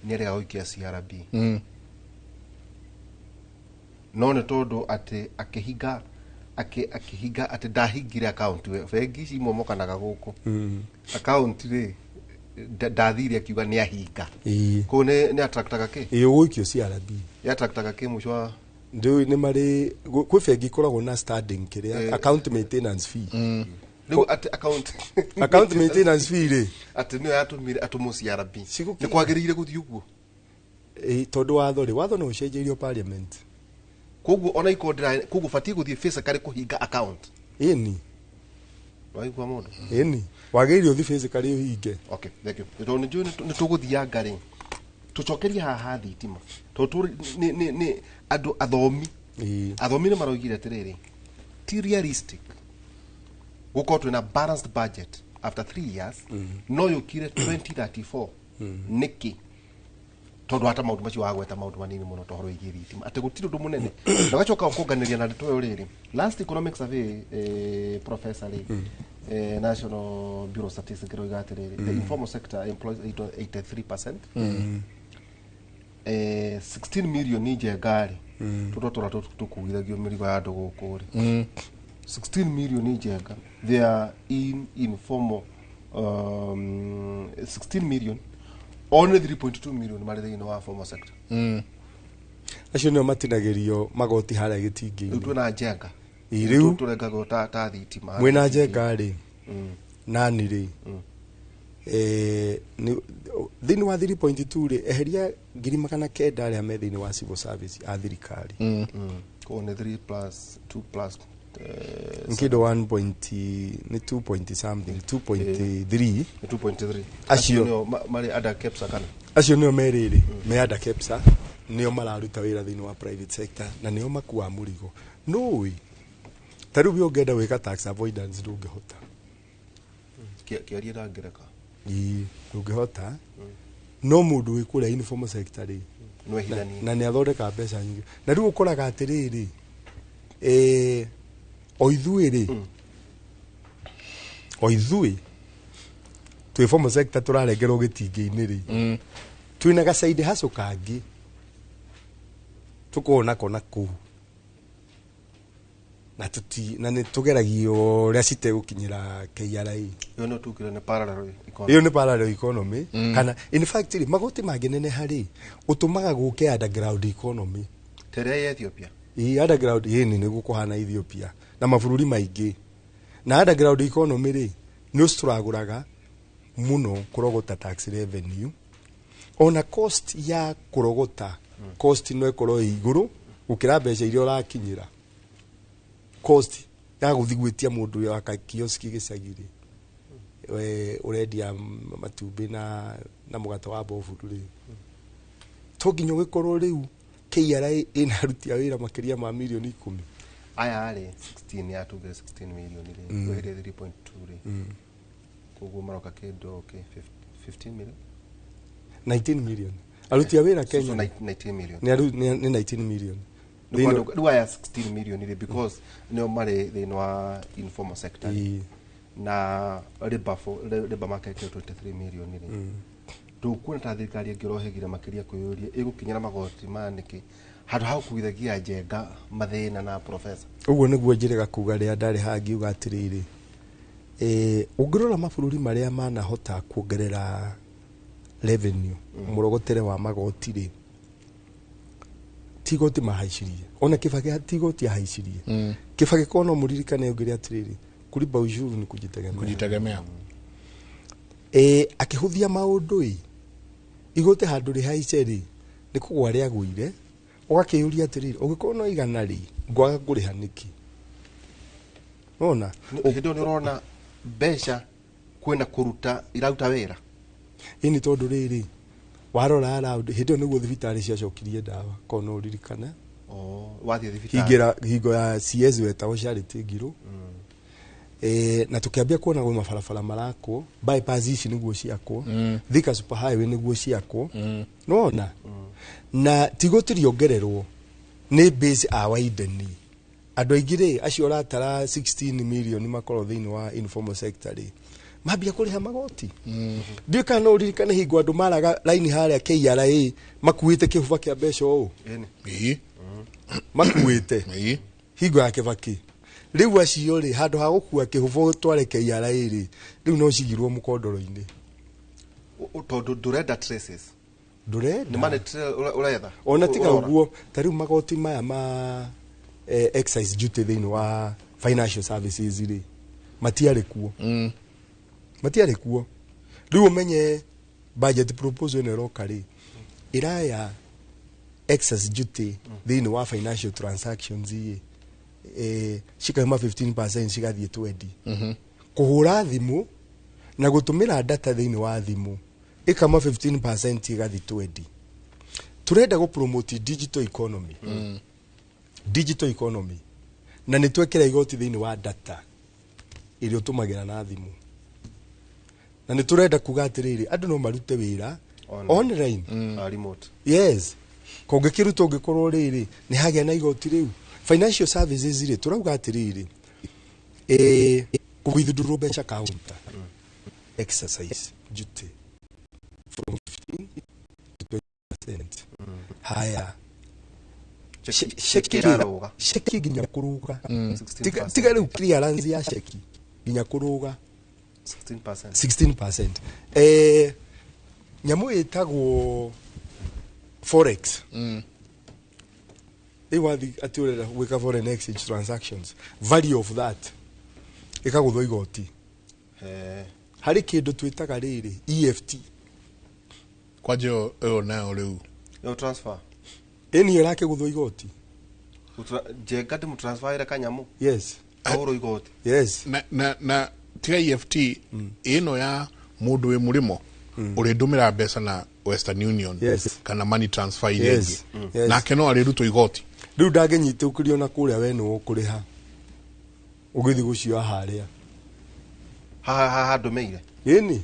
nĩerega gũikia CRB no nĩ tondũ atĩ akĩhinga atĩ ndahingire account bengi cimomokanaga gũkũ account rĩ ndathire akiuga nĩ ahinga kũu nĩ attractaga kĩ ũgũikio CRB attractaga kĩ mũico wa ndĩũĩ nĩ marĩ kwĩ bengi ikoragwo na standing kĩrĩa account maintenance fee rĩu atĩ account maintenance fee rĩ atĩ nĩyo yatũmire atũmwo CRB nĩ kwagĩrĩire gũthiĩ ũguo tondũ watho no ũcenjeirio parliament koguo ona koguo batiĩ gũthiĩ physically kũhinga account waigua mũndũ wagĩrĩire ũthiĩ physically ũhinge okay thank you tondũ nĩ tũgũthianga rĩ tũcokerie haha thitima tondũ nĩ andũ athomi nĩ maroigire atĩrĩrĩ ti realistic gũkorwo twĩna balanced budget after 3 years no yũkire 2034 nĩkĩ tondũ hata maũndũ macio wagweta maũndũ manini mũno tohoro wĩgiĩ thitima atĩ gũtirĩ ũndũ mũnene na gacoka ũkũnganĩria na ndeto ĩyo rĩrĩ last economic survey professor National Bureau of Statistics ĩroiga atĩrĩrĩ the informal sector employs 83% 16 million njengarĩ tũtũra tũkuithagio mĩrigo ya andũ gũkũ rĩ 16 million njenga they are in informal 16 million only 3.2 million marĩ thĩinĩ wa formal sector acio nĩo matinagĩrio magoti harĩa gĩtingĩ-inĩ rĩu twĩna njenga rĩu tũrengagwo ta thitima mwĩna njenga rĩ nani rĩ thĩinĩ wa 3.2 rĩ eheria 900 arĩa me thĩinĩ wa civil service a thirikari kũu nĩ 3 plus 2 plus nkido 1 point ni 2 point something 2.3 2.3 acio mari ada kepsa kana acio nĩo merĩrĩ me ada kepsa nĩo mararuta wĩra thĩinĩ wa private sector na nĩo makua mũrigo no ta rĩu ũngĩenda gwĩka tax avoidance ndũngĩhota kĩaria na ngereka ndũngĩhota no mũndũ wĩ kũrĩa informal sector rĩ na nĩ athondeka mbeca nyingĩ na rĩu ũkoraga atĩrĩrĩ o ithuĩ twĩ formal sector tũrarengerwo gĩtingĩ-inĩ rĩ twĩna gacaidi haco kangĩ tũkona kona kũu na nĩ tũgeragio ũrĩa citegũkinyĩra KRA ĩyo nĩ parallel economy kana in fact rĩ magoti mangĩneneha rĩ ũtũmaga gũke underground economy terĩa ya Ethiopia underground nĩ gũkũhana Ethiopia na mabũrũri maingĩ na underground economy rĩ nĩ ũcitũragũraga mũno kũrogota tax revenue ona cost ya kũrogota cost no ĩkorwo igũrũ gũkĩra mbeca iria ũrakinyĩra cost ya gũthigwĩtia mũndũ ũyũ aka kioski gĩcagi-rĩ ũrendia matumbĩ na mũgate wa mboburũ rĩ to nginya ũgĩkorwo rĩu KRA ĩna aruti a wĩra makĩria ma milioni 10 aya rĩ 16 ya tugire 16 million rĩ wehere 3.2 rĩ koguo maroka kĩndũ 15 million 19 million aruti a wĩra Kenya so 19 million nĩ 19 million ndu aya 16 million ile because no mare they no informal sector na labor market 23 million ile tukwona ta thirikari ngirohegira makiria kuyuria igukinyira magoti maniki handu hau kuithagia njenga mathina na professor uguo niguo njirega kuga ria ndari hangiuga atiriri ungirora mabururi maria manahota kuongerera revenue murogotere wa magoti ri tigoti mahaicirie ona Kibaki tigoti ahaicirie Kibaki kono muririkane ugire atiriri kulipa ushuru ni kujitegemea akihuthia maundu igote handu ri haice ri ni kugwa ria guire ugakiyuria atiriri ugikorwo no igana ri ngwaga kuriha niki ona hindo ni urona besha kwenda kuruta irauta wera ini tondu riri warora around hindo niguo thibitari cia cokirie ndawa kono uririkana wathi thibitari hingo ya CS wetagwo Charity Ngiru na tukiambia kuona gwe mabarabara marako bypass ici niguo ciakwo Thika super highway niguo ciakwo nona na tigotiri ongererwo ni base awaideni andu aingire acio ratara 16 million makoro thini wa informal sector ri mambia kuriha magoti ndio kana uririkane hingo andu maraga line haria KRA makuite kihuba kia mbeca o makuite hingo ya Kibaki riu acio ri handu ha gukua kihubo tware KRA ri riu no cigirwo mukondoro-ini tondu ndurenda traces ndurenda ni mane uretha ona tiga uguo tariu magoti maya ma excise duty thini wa financial services ri matiare kuo matiare kuo riu umenye budget proposal ne roka ri iraya excise duty thini wa financial transactions shikama 15% shigathie 20 kuhura thimu na gutumira data thini wa thimu ikama 15% igathi 20 turenda go promote digital economy digital economy na nitwekera igoti thini wa data ili utumagira na thimu na niturenda kugatiriri andu no marute wira online remote yes kongekiruto ngikorwo riri ni hagia na igoti riu financial services ri turauga atiriri kuwithdraw mbeca counter exercise duty from 15 to 20%. Haya sheki ginya kuruga tiga riu clearance ya sheki ginya kuruga 16%. Nyamu etagwo forex iwathi aturera wika foreign exchange transactions value of that ikaguthwo igoti hari kindu twitaga riri EFT kwajo nayo riu no transfer eni yake guthwo igoti je kati mu transfer ira kanyamu yes auro igoti yes na tiga EFT ino ya mundu we murimo uri ndumira mbeca na Western Union kana money transfer ile na keno ari ruto igoti riu ndagenyite ukirio na kuria we no ukuriha ugithi gucio haria ha ndumeire yeni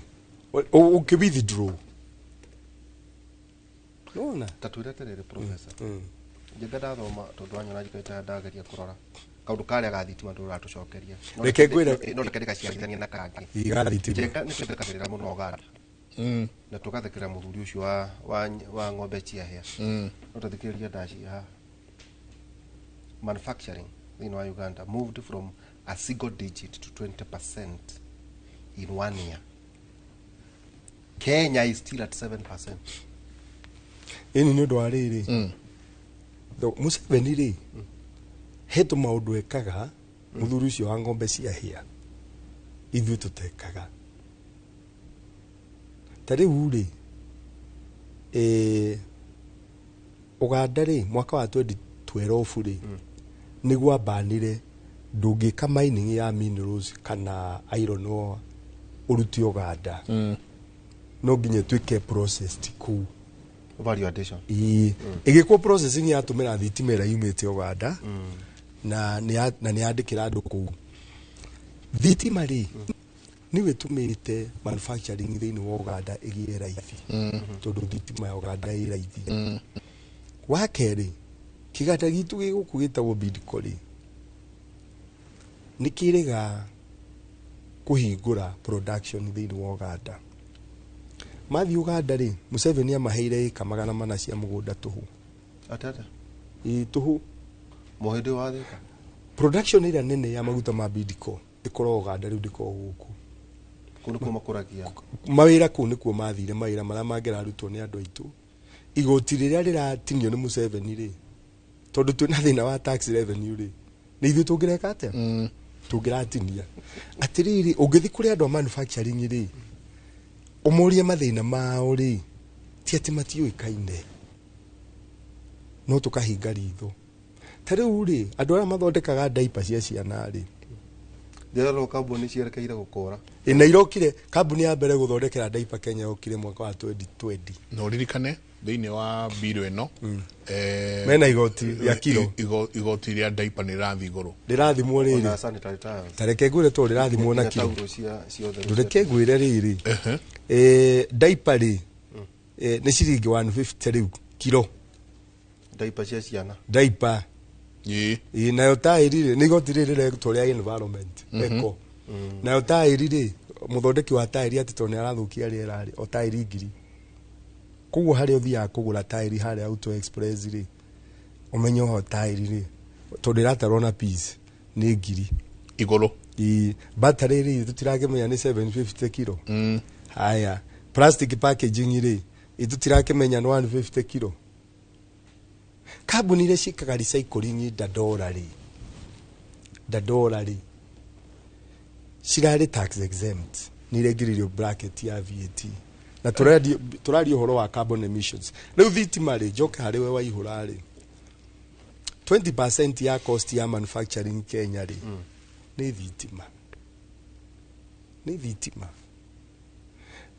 ukibithdraw nona tatwira terere professor njenda ndathoma tondu anyona jikaita ndageria kurora kaundu karia gathitima nduratucokeria reke gwira no reke kaciarithania na kangi igathitima ni twekagirira muno Uganda na tukathikira muthuri ucio wa ng'ombe cia hia no tathikiria ndaci ha manufacturing in Uganda moved from a single digit to 20% in 1 year. Kenya is still at 7%. Ini ni ndo ariri Museveni ri hetu maundu ekaga muthuri ucio wa ng'ombe cia hia ithu tutekaga tari uri Uganda ri mwaka wa 2012 ri nigwa banire ndungika mining ya minerals kana iron ore uruti Uganda no nginya twike processed ku value addition igikwo processing ya tumira thitimera yumite Uganda na ni andikira andu ku thitima ri niwe tumite manufacturing thini wa Uganda igie raithi tondu thitima ya Uganda i raithi wa keri kiganda gitu giguku gitagwo Bidco ri nikirega kuhingura production thiini wa Uganda. Mathi Uganda ri Museveni amaheire ika 400 cia mugunda tuhu atata tuhu mohede wa thika production ira nene ya maguta ma Bidco ikoro Uganda riu ndiko guku kundu kuma kuragia mawira ku nikuo mathire mawira maria mangerarutwo ni andu aitu igoti riria riratinio ni Museveni ri tondu twina thina wa tax revenue ri ni ithu tungireka atia tungiratinia atiriri ungithi kuri andu manufacturing ri umurie mathina mao ri ti ati matiuikaine no tukahinga ritho tariu ri andu aria mathondekaga diaper cia ciana ri Ndero kambuni cierekeire gukora. Ina irokire kambuni ya mbere guthondekera diaper Kenya yokire mwaka wa 2020. No ririkane thiini wa biro ino mena igoti ya kilo igoti ria diaper ni rathi iguru. Rirathimwo riri. Na sanitary towels. Tareke ngwire to rirathimwo na kilo. Ndureke ngwire riri. Diaper ri ni ciringi 150 riu kilo. Diaper cia ciana. Diaper nayo tairi ni goti riri rector ya environment eko nayo tairi ri muthondeki wa tairi ati to ni arathukia riera ri o tairi ngiri kuguo hari uthia kugura tairi hari Auto Express ri umenyo ho tairi ri to ndiratarwo na piece ni ngiri iguru battery ri tutirakemenya ni 750 kilo haya plastic packaging ri itutirakemenya ni 150 kilo kambuni ile shikaga recycling da dollar cirari tax exempt ni regulario bracket ya VAT na turari uhoro wa carbon emissions riu thitima ri njoke hari we waihura ri 20% ya cost ya manufacturing Kenya ri ni thitima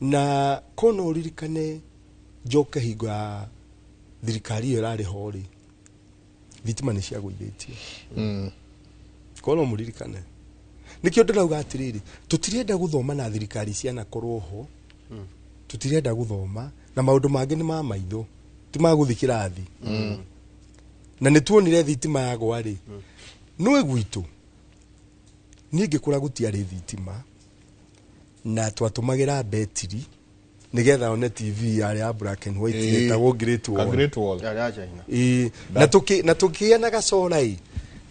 na kono ririkane njoke higa thirikari yo rari hori thitima ni cia guithitio kono muririkane nikio ndirauga atiriri tutirienda guthoma na thirikari ciana korwo ho tutirienda guthoma na maundu mangi ni ma maitho ti ma guthikira thi na nituonire thitima yagwa ri no egwitu ningi kura gutiari thitima na twatumagira betiri nigetha one TV yari ya black and white etagwo great wall ya China na tukia na gacora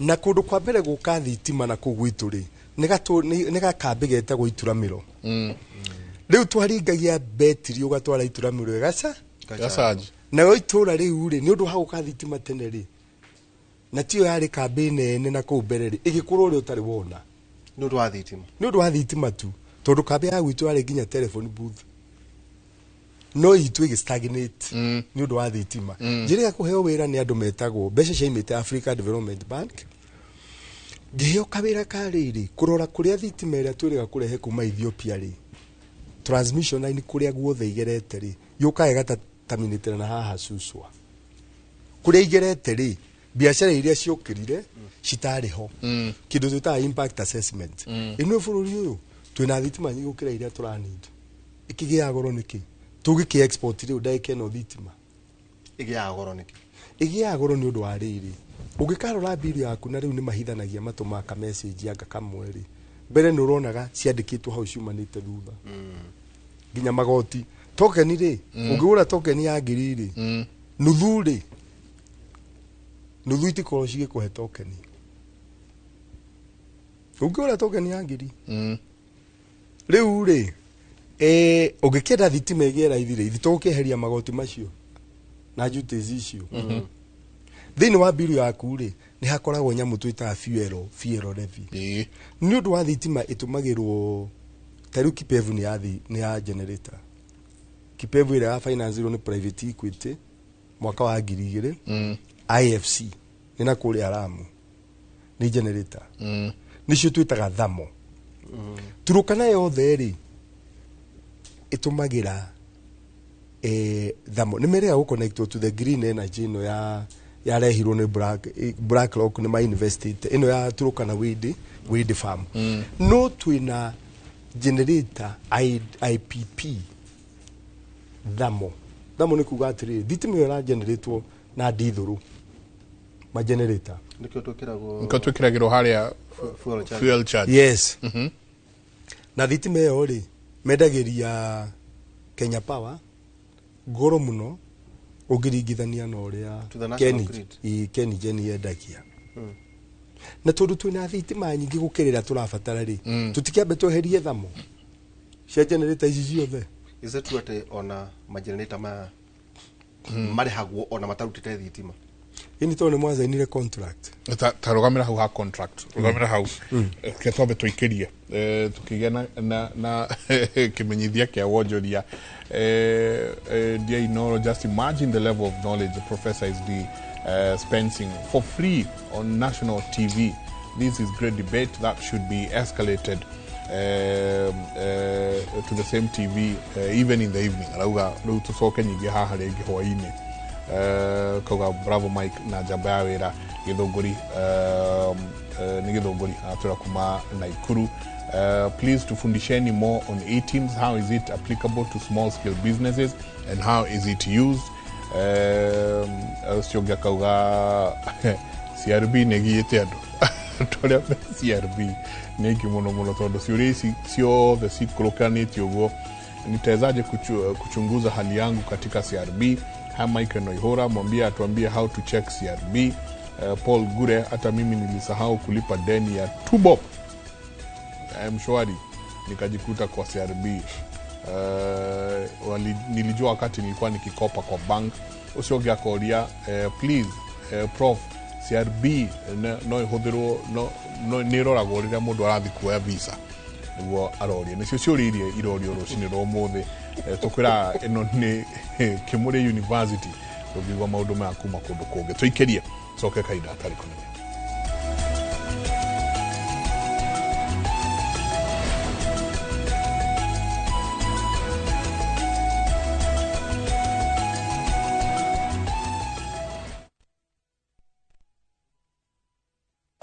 na kundu kwa mbere guka thitima na kugwitu ri niga kambe getagwo ituramiro riu twaringagia betiri ugatwara ituramiro gaca na yo itura riu ri ni undu ha guka thitima tene ri na tio yari kambe nene na ku mbere ri igikurwo ri utari wona ni undu wa thitima tu tondu kambe ya gwitu yari nginya telephone booth no itu stagnate ni undu wa thitima njire kuheo wira ni andu metagwo mbeca cia imite Africa Development Bank ngiheo kawira kariri kurora kuria thitima ira twiriga kurehe kuma Ethiopia ri transmission line kuria guothe igerete ri yuka egata terminate na haha suswa kuria igerete ri biashara iria ciokirire citari ho kindu tuta impact assessment ino bururi uyu twina thitima nyigukira iria turanid ikigia goro niki tugiki export riu ndaike no thitima igia goro niki igia goro ni undu wa riri ugikarora bill yaku na riu ni mahithanagia matuma ka message anga kamwe ri mbere ni uronaga ciandikitwo hau ciumanite thutha ginya magoti token ri ungigura token ya ngiri ri nuthu ri nuthu itiko cigikuhe token ungigura token ya ngiri riu ri ugikenda thitima igera ithire ithitokeheria magoti macio na duties icio thini wa bill yaku ri ni hakoragwo nyamu twita fuel levy ni undu wa thitima itumagirwo taru Kipevu ni ya generator Kipevu ira ya finance ni private equity mwaka wa 2000 IFC ni na kuri Aramu ni generator nicio twitaga thamo turukana yothe ri itumagira thamo ni mere connect to the green energy no ya rehirwo ni Black Rock ni ma invested ino ya turukana wind farm no twina generator IPP thamo ni kuga atiri thitima ira generatwo na dithuru ma generator nikio twikiragirwo haria fuel charge. Yes. Na thitima ĩyo ri mendagiria Kenya Power goro muno ũngĩringithania na ũrĩa KenGen yendagia. Na tondu twina thitima nyingi gukirira turabatara ri tutikiambe tweherie thamo cia generator ici ciothe. Is it true that ona ma generator ma marihagwo ona matarutite thitima? Ini tone mwazainire contract tarugamira hau ha contract rugamira hau ketwabe twikirie tukigia na kimenyithia kia wonjoria dia inoro. Just imagine the level of knowledge the professor is dispensing for free on national TV. This is great debate that should be escalated to the same TV even in the evening. Rauga riu tucoke nyingi haha ringi hwaini koga bravo Mike na jamba ya wira githunguri ni githunguri atura kuma Naikuru. Please tufundisheni more on A-teams. How is it applicable to small scale businesses and how is it used? Siogia kauga CRB negiete andu toria CRB neki muno tondu ciuria ici ciothe cikũrũkanĩtio ũguo. Nitawezaje kuchunguza hali yangu katika CRB? Mike Noihora mwambie atuambie how to check CRB. Paul Gure, hata mimi nilisahau kulipa deni ya 2 bob mshwari nikajikuta kwa CRB. Nilijua wakati nilikuwa nikikopa kwa bank. Usiogia koria please prof CRB no ihũthĩrwo no niroragwo rĩrĩa mũndũ arathi kuoya visa niguo aroria nicio ciũririe irorio rũcinĩ rwa ũmũthĩ. Tukwĩra ĩno nĩ Kimuri University rũgigwa maũndũ maya kuma kũndũ kũngĩ. Tũikĩrie coke kaida atarĩ kũnene.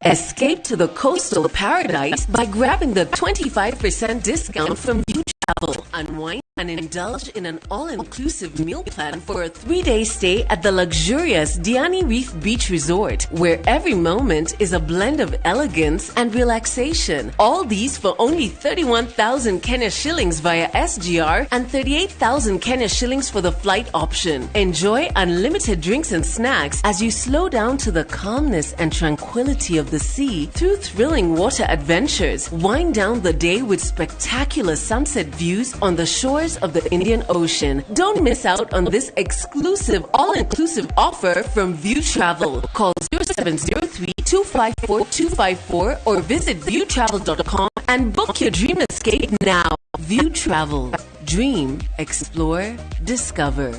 Escape to the coastal paradise by grabbing the 25% discount from View Travel. Unwind and indulge in an all-inclusive meal plan for a 3-day stay at the luxurious Diani Reef Beach Resort, where every moment is a blend of elegance and relaxation. All these for only 31,000 Kenya shillings via SGR and 38,000 Kenya shillings for the flight option. Enjoy unlimited drinks and snacks as you slow down to the calmness and tranquility of the sea through thrilling water adventures. Wind down the day with spectacular sunset views on the shores of the Indian Ocean. Don't miss out on this exclusive all-inclusive offer from View Travel. Call 0703-254-254 or visit viewtravel.com and book your dream escape now. View Travel. Dream, explore, discover.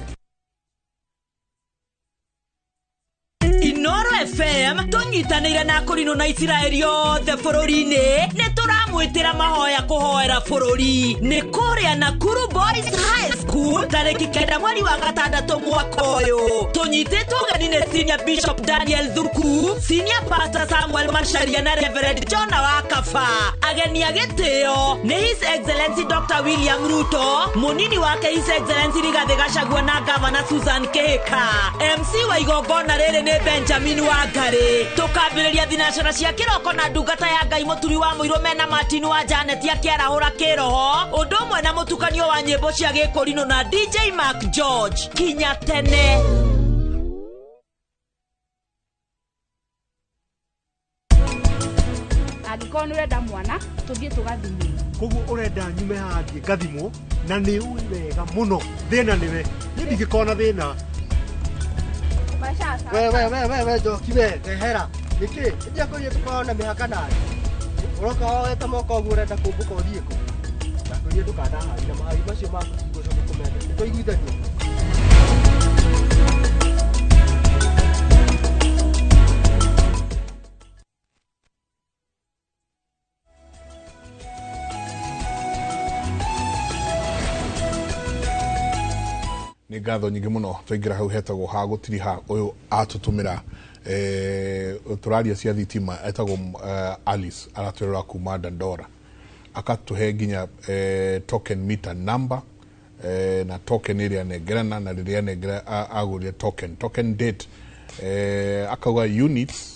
Inoro FM tunyitanĩire na kũrinũ na Israeli yothe bũrũri-inĩ nĩ tũramwĩtĩra mahoya kũhoera bũrũri nĩ kũrĩa Nakuru Boys High School tarĩki 9 mweri wa gatandatũ mwaka ũyũ. Tũnyitĩtwo ũgeni nĩ Senior Bishop Daniel Thuku, Senior Pastor Samuel Macharia na Reverend John Wakaba. Ageni a gĩtĩo nĩ His Excellency Dr. William Ruto, mũnini wake His Excellency Rigathĩ Gachagua na Governor Susan Kĩhĩka. MC wa igongona rĩrĩ nĩ Benjamin Wangari. Tukambĩrĩria thinacara cia kĩroko na ndungata ya Ngai mũturi wa mũirũ na Martin wa Janet akĩarahũra kĩroho ũndũ ũmwe na mũtukanio wa nyĩmbo cia gĩkũrinũ na DJ Mark George. Kinya tene. Angĩkorwo nĩ ũrenda mwana tũthiĩ tũgathimwo. Koguo ũrenda nyume haha thiĩ ngathimwo na nĩ ũĩ wega mũno thĩna nĩwe. Niĩ ndingĩkorwo na thĩna. We Njoki we ehera niki ndia kũrĩa tũkona mĩhaka nayo ũroka weta moko ũguo ũrenda kũmbũka ũthiĩ kũ na kũrĩa ndũkanaharĩ na mahari macio maku tigucoka kũmenda nĩtũiguithania. Nĩ ngatho nyingĩ mũno twaingĩra hau hetagwo ha gũtiri ha ũyũ atũtũmĩra tũraria cia thitima etagwo Alice aratwĩrora kuma Dandora akatũhe nginya token meter number na token ĩrĩa nengerana na rĩrĩa nengera agũrire token date Akauga units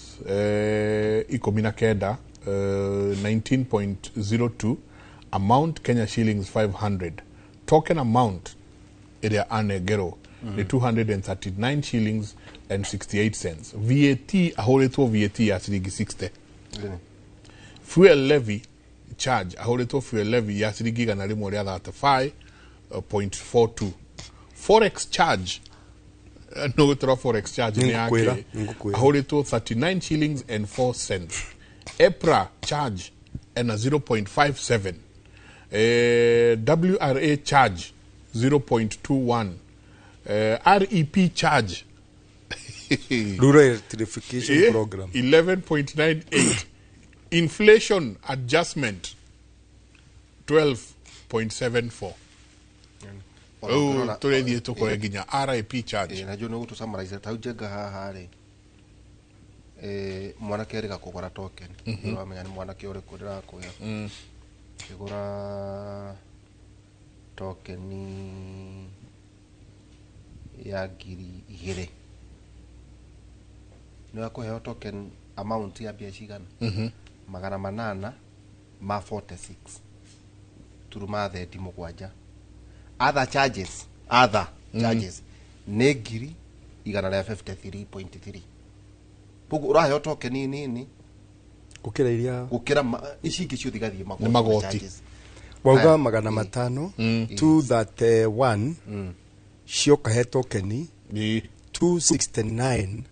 ikumi na kenda 19.02 amount Kenya shillings 500 token amount area anegero ni 239 shillings and 68 cents. VAT ahoretwo VAT ya ciringi 60. Fuel levy charge ahoretwo fuel levy ya ciringi igana rimwe ria 35.42. Forex charge no gutro forex charge ni yake ahoretwo 39 shillings and 4 cents. EPRA charge and 0.57. WRA charge 0.21. REP charge Rural Electrification Program 11.98. Inflation adjustment 12.74. Turedie tukore ginya RIP charge. Na jo no to summarize ta ujega haha ri. Mwana keri gakugura token. Ndio amenya ni mwana kiore kudira kuya. Kigura token ya ngiri igiri. No yakuheo token amount ya bia cigana. Magana manana ma 46. Turuma the mugwanja. Other charges ne ngiri igana ria 53.3. Pugu uraheo token nini gukira iria gukira ici ingi cio thigathie magoti. Wauga magana matano 231 cio kahe token 269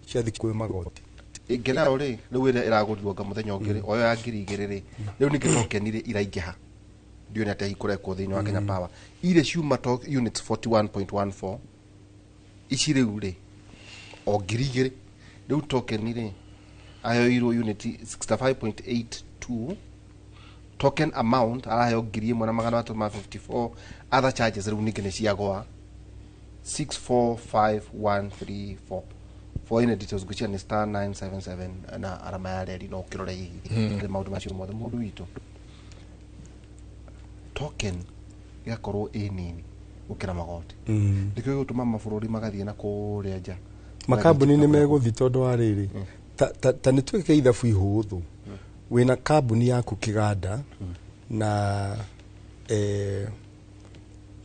cia thikwe magoti. Ingena uri riu ira iragurirwo nga muthenya ungiri oyo ya ngiri igiri ri riu ni token ire iraingiha ndio ni ate ikurekwo thiini wa Kenya Power ile ciuma units 41.14 ici riu ri o ngiri igiri riu token ire ayo iro unit 65.82 token amount ayo ngiri imwe na magana 354. Other charges riu ningine ciagoa 645134. For any details gucia ni star 977 na arama ya redi no kirore hihi maundu macio mothe mundu witu token yakorwo nini ukira magoti ndikyo gutuma mabururi magathie na kuria nja makambuni ni meguthi tondu wa riri ta ni twike ithabu ihuthu wina kambuni yaku kiganda na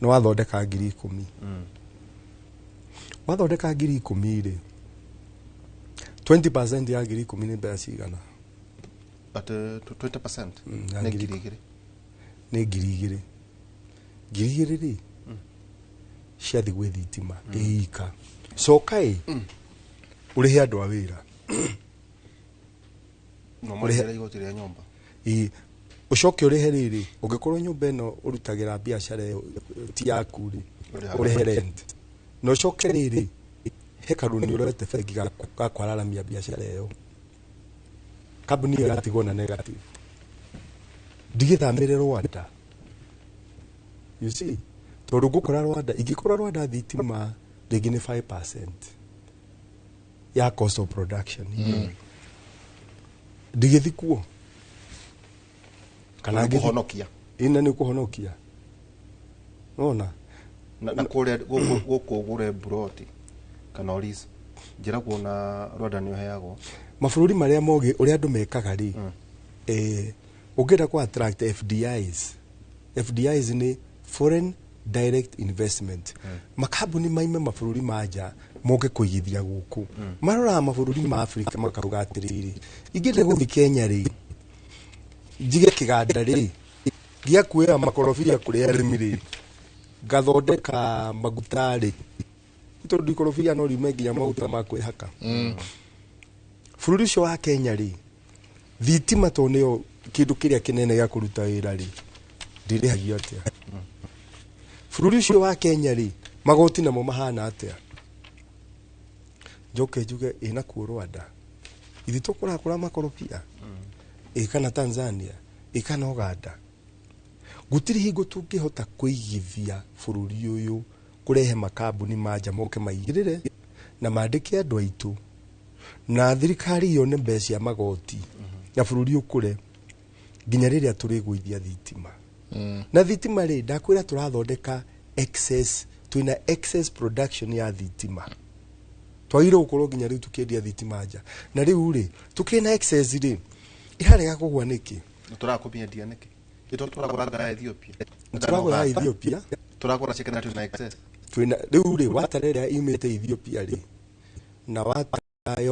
no wathondeka 10,000 wathondeka 10,000 ri 20% ya 10,000 ni mbea cigana but 20% ni ngiri igiri ri ciathi gwe thitima iika cokai urihe andu a wira no mwana igoti ria nyumba ucoke urihe riri ungikorwo nyumba ino urutagira biashara ti yaku ri urihe rent no coke riri hekaru ni urete bengi gakwararamia biashara iyo kambuni iyo yatigwo na negative ndigithamire Rwanda. You see, tondu ngukora Rwanda ingikora Rwanda thitima ringi ni 5% ya cost of production ndigithikuo kana kuhonokia ina ni kuhonokia ona na kule guku gure broti kana oris njira kuona Rwanda ni oheagwo mabururi maria mogi uri andu mekaga ri ungenda ku attract FDIs ni foreign direct investment makambuni maime mabururi manja moge kuigithia guku marora mabururi ma Africa makaruga atiriri ingende guthi Kenya ri njige kiganda ri gia kuera makorofia kuri arimi ri gathondeka maguta ri tondu ikorofia no rimengia maguta makwihaka bururi cio wa Kenya ri thitima to nio kindu kiria kinene gya kuruta wira ri ndirihagio atia bururi ucio wa Kenya ri magoti namo mahana atia njoke njuge ina ku Rwanda ithi tukura makorofia kana Tanzania kana Uganda gutiri hingo tungihota kuigithia bururi uyu kurehe makambuni manja moke maigirire na mandike andu aitu na thirikari yone mbeca magoti na bururi ukure ginya riria turi guithia thitima na thitima ri ndakwira turathondeka excess twina excess production ya thitima twagire gukorwo nginya riu tukiendia thitima nja na riu ri tukiri na excess ri irarega kugwa niki turakubia ndia niki ito turakora Ethiopia turakora Ethiopia turakora chicken na excess twina riu ri watarere imite Ethiopia ri na wata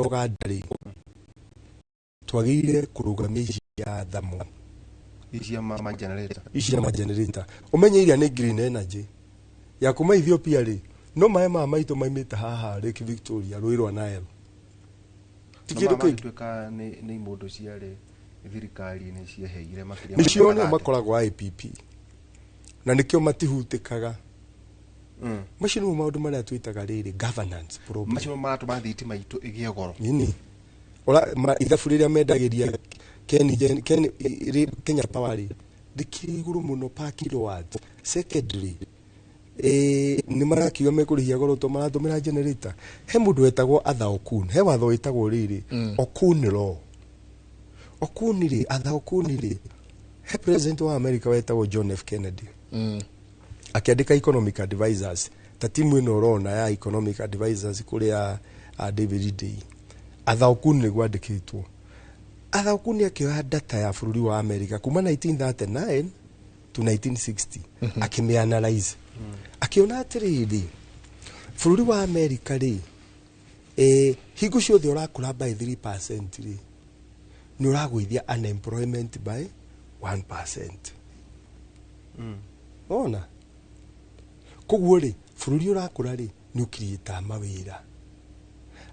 Uganda ri twagire kurugamia ya thamo icia ma generator icia ma generator umenye iria ni green energy ya kuma Ethiopia ri no mae ma maito maimite haha Lake Victoria rwirwa Nile tikiru kwika ni mundu ciari thirikari ni cieheire makiria nicio no makoragwo IPP na nikio matihutikaga macio no maundu maria twitaga riri governance problem macio maratuma thitima itu igie goro nini ora ithabu riria mendagiria Kenya Power dikiri iguru muno pa kilowatt secondary ni marakiwa mekurihia goro to maratumira generator he mundu wetagwo Athaokun he watho wetagwo riri Okunro Okuniri Athaokuniri he president wa America wetagwo John F Kennedy akiandika economic advisors ta timu ino rona ya economic advisors kuria David Day Athaokun ni gwandikitwo Athaokun akioya data ya bururi wa America kuma 1939 to 1960 akimianalyze akiona atiriri bururi wa America ri hingo ciothe urakura by 3% ri ni uragwithia unemployment by 1%. Ona koguo ri bururi urakura ri ni ukirieta mawira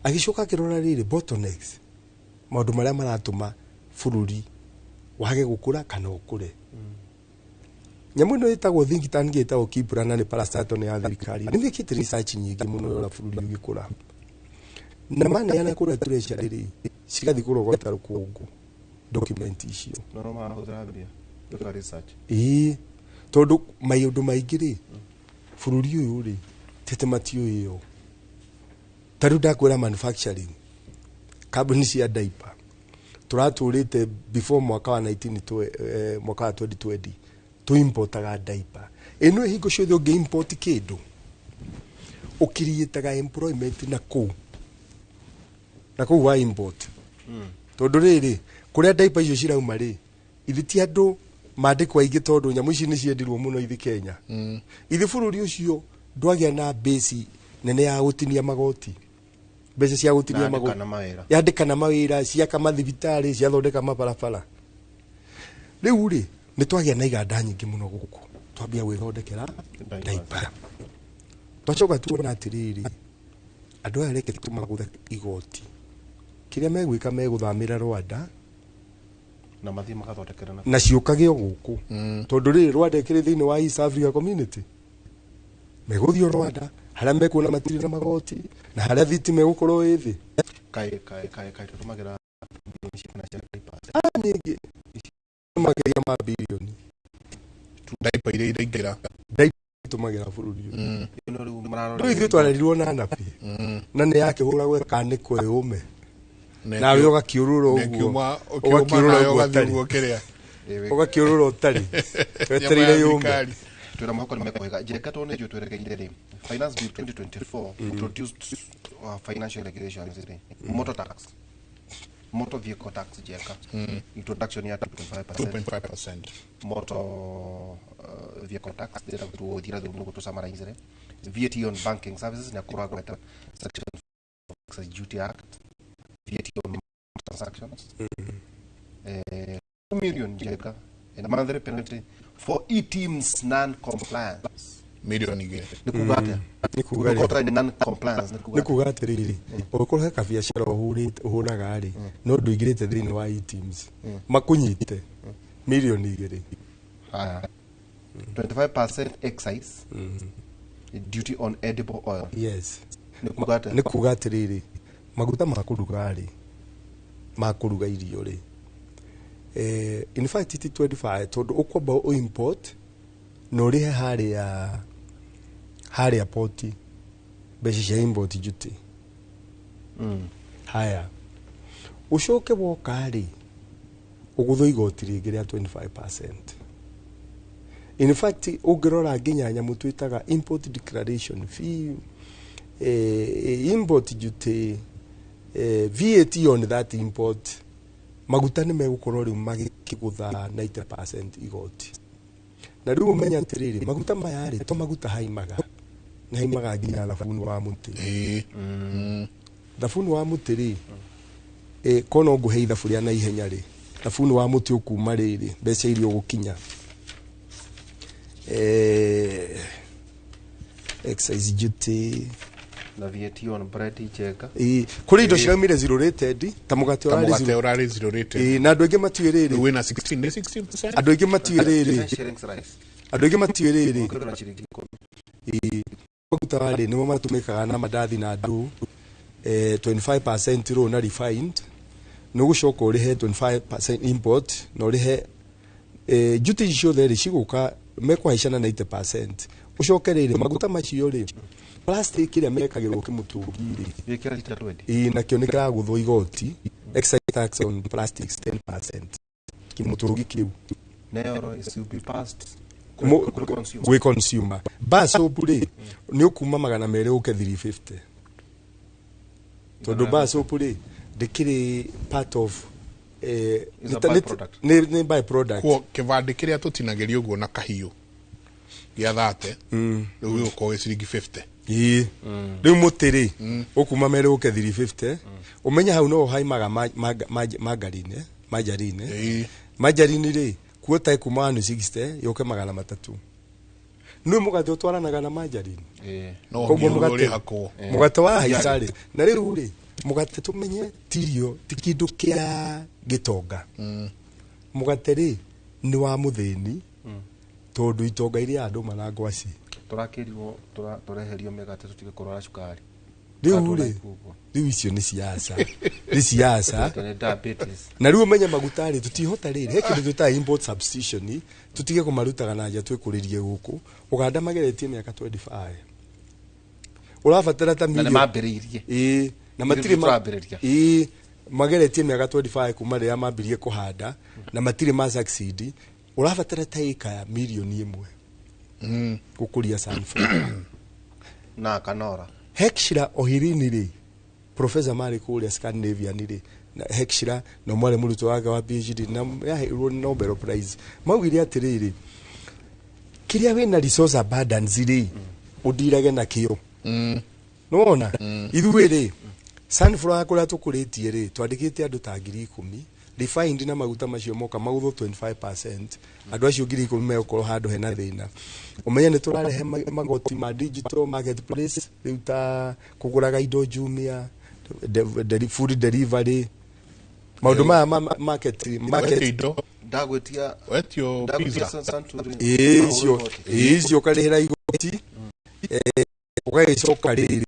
agicoka kirora riri bottlenecks maundu maria maratuma bururi wage gukura kana ukure nyamu no itagwo think tank itagwo Kibra na ni parastato ni ya thirikari ni wikite research nyingi muno ora bururi ugikura na mana yana kura turesha riri cigathi kurogota rukungu document icio no ma hudhabia do research tondu maundu maingi ri bururi uyu ri tete matio iyo taru ndakwira manufacturing kambuni cia diaper turaturite before mwaka wa 19 mwaka wa 2020 tu importaga diaper eno hingo ciothe ungi import kindu ukirietaga employment na ku wa import tondu riri kuria diaper icio cirauma ri ithiti andu mandikwa ingi tondu nyamu ici ni ciendirwo muno ithi Kenya ithi bururi ucio ndwagia na base nene ya gutinia magoti mbeca cia gutinia magoti yandikana mawira cia kama thibitari cia thondeka mabarabara riu ri ni twagia na iganda nyingi muno guku twambia gwithondekera diaper twacoka tuona atiriri andu aya reke tumagutha igoti kiria megwika meguthamira Rwanda na mathii magathondekera na ciukagio guku tondu riri Rwanda ikiri thiini wa East Africa Community meguthio Rwanda haria mekuona matiri na magoti na haria thitima gukorwo ithi kai tumagira na diaper nyingi tumagira ma bilioni diaper iria iraingira tumagira bururi riu ithuĩ twarerirwo na napi na nĩ yake hũragwo kanĩkwo ĩũme nawe ũgakiũrũra ũguo ũgakiũrũra ũtarĩ wetereire yũme twina mahoko nimekwega njeka tone jo tweregeire ri finance bill 2024 introduced financial regulations ri motor vehicle tax jeka introduction ya 2.5% motor vehicle tax dira to dira do to summarize ri VAT on banking services na kuragwa ta section of duty act VAT on transactions $2 million jeka and monetary penalty for e-teams non-compliance. Million again. Nikugate non-compliance. Nikugate riri. Okora ka biashara uhunaga ri. No nduigirite thini wa e-teams. Makunyite. Million igiri. Haya. 25% excise. Duty on edible oil. Yes. Nikugate riri. Maguta makuruga ri. Makuruga irio ri. In fact it 25 tondu ukwamba o import no rihe haria poti mbeca cia import duty haya ucoke woka ri ugutho igoti ringi ria 25%. In fact ungirora nginya nyamu twitaga import declaration fee import duty VAT on that import maguta nĩ megũkorwo rĩu magĩkĩgũtha 90% igoti na rĩu ũmenya atĩrĩrĩ maguta maya rĩ to maguta haimaga nĩ haimaga nginya thabuni wa mũtĩ thabuni wa mũtĩ rĩ kono ngũhe ithabu rĩa na ihenya rĩ thabuni wa mũtĩ ũkuma rĩrĩ mbeca iria ũgũkinya excise duty na VAT on bread cheka kuri indo ciraumire zero rated ta mugate urari zero rated na andũ aingĩ matiũĩ rĩrĩ wĩna 16% andũ aingĩ matiũĩ rĩrĩ andũ aingĩ matiũĩ rĩrĩ maguta warĩ nĩmo matũmĩkaga na mandathi na andũ 25% raw na refined nĩ gũcoka ũrĩhe 25% import na ũrĩhe duty ciothe rĩ cigũka mekũhaica na 90% ucoke rĩrĩ maguta macio rĩ plastic ĩrĩa mekagĩrwo kĩmũtũngi wĩkĩra lita 20 nakĩo nĩ kĩragũthwo igoti excise tax on plastics 10% kĩmũtũngi kĩu nayo is to be passed gwĩ consumer bar soap rĩ nĩ ũkuma 200 ũke 350 tondũ bar soap rĩ ndĩkĩrĩ part of nĩ by product kwa kĩbandĩ kĩrĩa tũtinagĩria ũguo na kahiũ gĩa thate rĩu gĩgũkorwo ciringi 50 rĩu mũtĩ rĩ ũkuma mere ũke 350 ũmenya hau no haimaga majarine rĩ kuota ikuma 160 yoke 300 nĩ mũgate ũtwaranaga na majarine koguo mũgate wa haica rĩ na rĩu rĩ mũgate tũmenye tirio ti kĩndũ kĩa gĩtonga mũgate rĩ nĩ wa mũthĩni tondu itonga iria andũ marangwa ci turakĩrirwo tũreherio mĩgate tũtige kũrora cukari rĩu icio nĩ siasa na rĩu ũmenye maguta rĩ tũtihota rĩrĩ he kĩndũ twĩtaga import substitution tũtige kũmarutaga na nja twĩkũrĩrie gũkũ Uganda mageretie mĩaka 25 ũrabatara ta milioni na matirĩ mageretie mĩaka 25 kuma rĩrĩa mambirie kũhanda na matirĩ ma succeed urabatara ta ika ya milioni 1 gukuria sunflower na kanora Hekshira ohirini ri professor mari kuria Scandinavian ri Hekshira no mwale muruto wake wa PhD na yaheirwo Nobel Prize maugire atiriri kiria wina resource abundance ri udirage na kio nona ithuĩ ri sunflower kuria tukuritie ri twandikite andu ta 10,000 refined na maguta macio moka maguthwo 25% andu acio 10,000 mekorwo handu hena thina umenya ni turarehe magoti ma digital marketplace riu ta kuguraga indo Jumia food delivery maundu ma market ndagwetia wetio pizza icio karihira igoti ugagicoka riri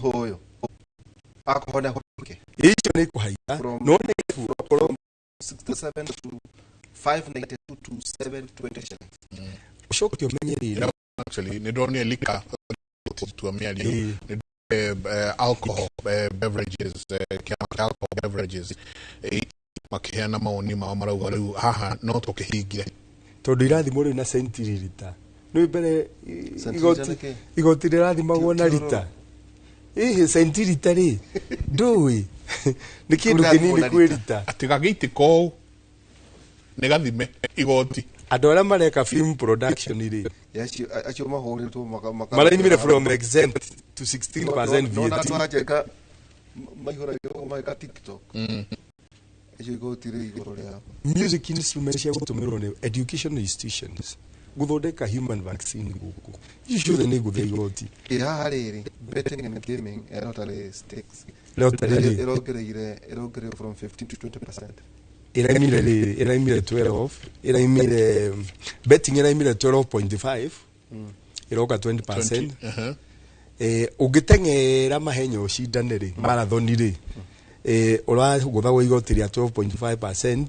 hoyo akohona icio ni kuhaita no ni from 67 to 592 to 720 shillings ucoke umenye riri actually ni ndonire lika tuamiario alcohol beverages alcohol beverages makiheana maoni mao marauga riu haha no tukihingire tondu irathimo riu na centiliter no mbere igoti rirathimagwo na lita centiliter ri ndui ni kindu kinini kwirita atigagitiko ni gathime igoti andu aria mareka film production ri acio mahuritwo maraimire from exempt to 16% VAT twajeka maihuragio maika TikTok acio igoti ri iguru ria music instruments cia gutumirwo ni education institutions guthondeka human vaccine guku icio ni guthe igoti haha riri betting and gaming lottery stakes erogereire from 15 to 20%. Iraimire 12, iraimire betting iraimire 12.5, iroga 20%. Ugitengera mahenyo cidanire marathoni ri uraguthagwo igoti ria 12.5%.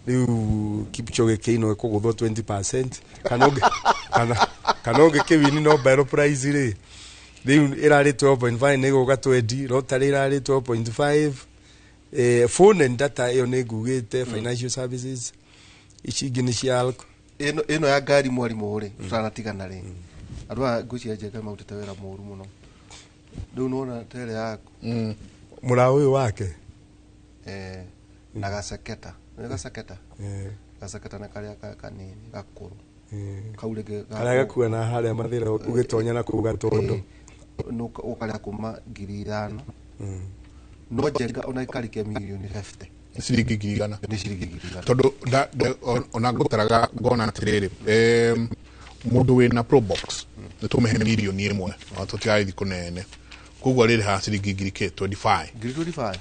Riu Kipchoge Keino ekuguthwo 20%. Kanoge Kevin Nobel Prize ri riu irari 12.5 niguga 20 rotary irari 12.5 phone and data iyo negugite financial services icingi ni cialco ino ya ngari mwarimu ri tutanatigana ri andu a ngucia njega mautete wera muru muno ndu nona tele yako mura uyu wake na gaseketa gaseketa na karia kanini gakuru kaurege karia gakuwa na haria mathira ugitonya na kuga tondo no ukaria kuma 5,000 no jenga ona ikarike milioni 50 ciringi ngiri ni ciringi ngiri tondu ona ngutaraga ngona atiriri mundu wina probox nitumehe milioni imwe atutiaithi kunene koguo riri ha ciringi ngiri 25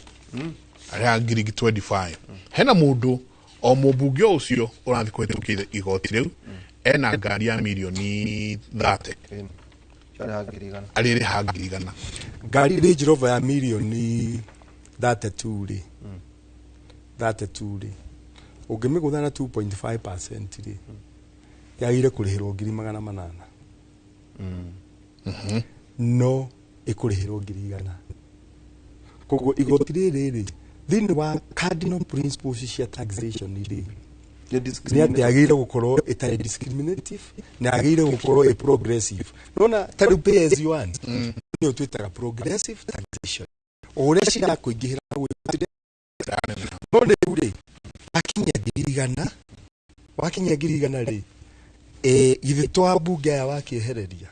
aria ngiri 25 hena mundu o mubunge ucio urathi kwitukia igoti riu ena ngari ya milioni 30 ariri ha ngiri 100 ngari Range Rover ya milioni 32 ri 32 ri ungimigutha na 2.5% ri yaire kurihirwo ngiri 800 no ikurihirwo ngiri 100 koguo igoti riri thini wa cardinal principles cia taxation ri ni ati agire gukorwo itari discriminative na agire gukorwo progressive nona tari pay as you earn ni twitaga progressive taxation ore cira kuingihira none ure wakinya ngiri 100 ri githe twa bunge ya wakiehereria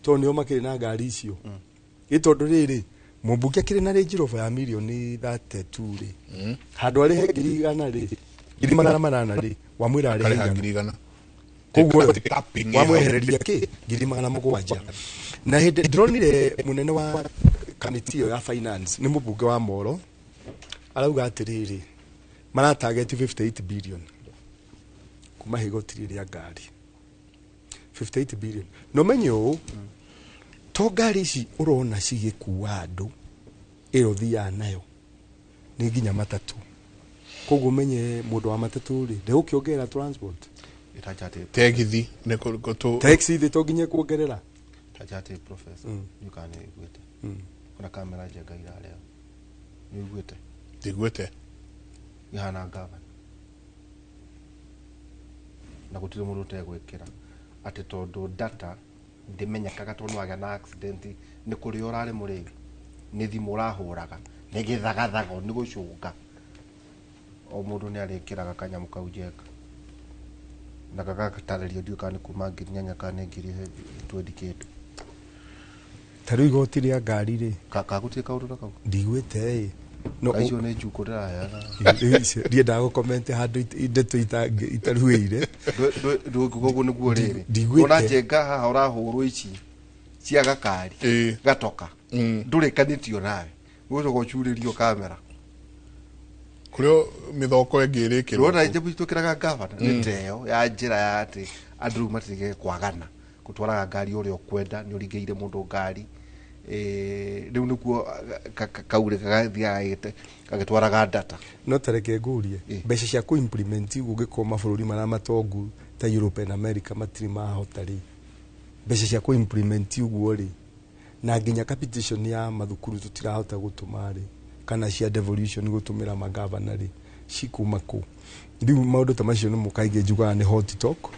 to nio makiri na ngari icio gitondu riri mubunge akiri na Range Rover ya milioni 32 ri handu ari ngiri 100 ri ngiri 800 ri wamwira ari ngiri 100 koguo wamwehereria ki ngiri 700 na hindi ndronire munene wa kamiti ya finance ni mubunge wa Moro arauga atiriri mara target 58 billion kuma higotiri ria ngari 58 billion no menyo to ngari ici urona cigikuwa andu irothia nayo ni nginya matatu koguo menye mundu wa matatu ri ndegukiongerera transport tegithi ne ko taxi thi to nginya kuongerera tajate professor you can igwete kuna kamera jenga ira leo ni igwete ihana ngava na gutire mundu tegwikira ati tondu data ndimenyekaga tondu waga na accident ni kuri urari muri ni thimu urahuraga ni githagathago ni gucunga o mundu ni arikiraga kanyamu kau jenga na gagakataririo ndio kana kuma ngiri 8 kana ngiri 20 kindu tari igoti ria ngari ri kagutie kaundu na kau ndigwete no aicio ne njukura ya rie ndago comment handu ndeto itaruire gogo niguo riri ona jenga haha urahurwo ici cia gakari gatoka ndurikanitio nawe gucoka uchuririo kamera kurio mithoko engirikirwo rona nje bitukiraga gavana niteo ya njira ya ati andu matige kwagana gutwaraga ngari uri okwenda ni uringeire mundu ngari riu nikuo kaure kagathiaite kagitwaraga data no tareke ngurie mbeca cia ku implement ugiko mabũrũri mara matongu ta Europe na America matiri mahota ri mbeca cia ku implement uguo ri na nginya capitation ya mathukuru tutirahota gutuma ri kana cia devolution gutumira magavana ri cikuma ku riu maundu ta macio ni mukaige njuga ni hot talk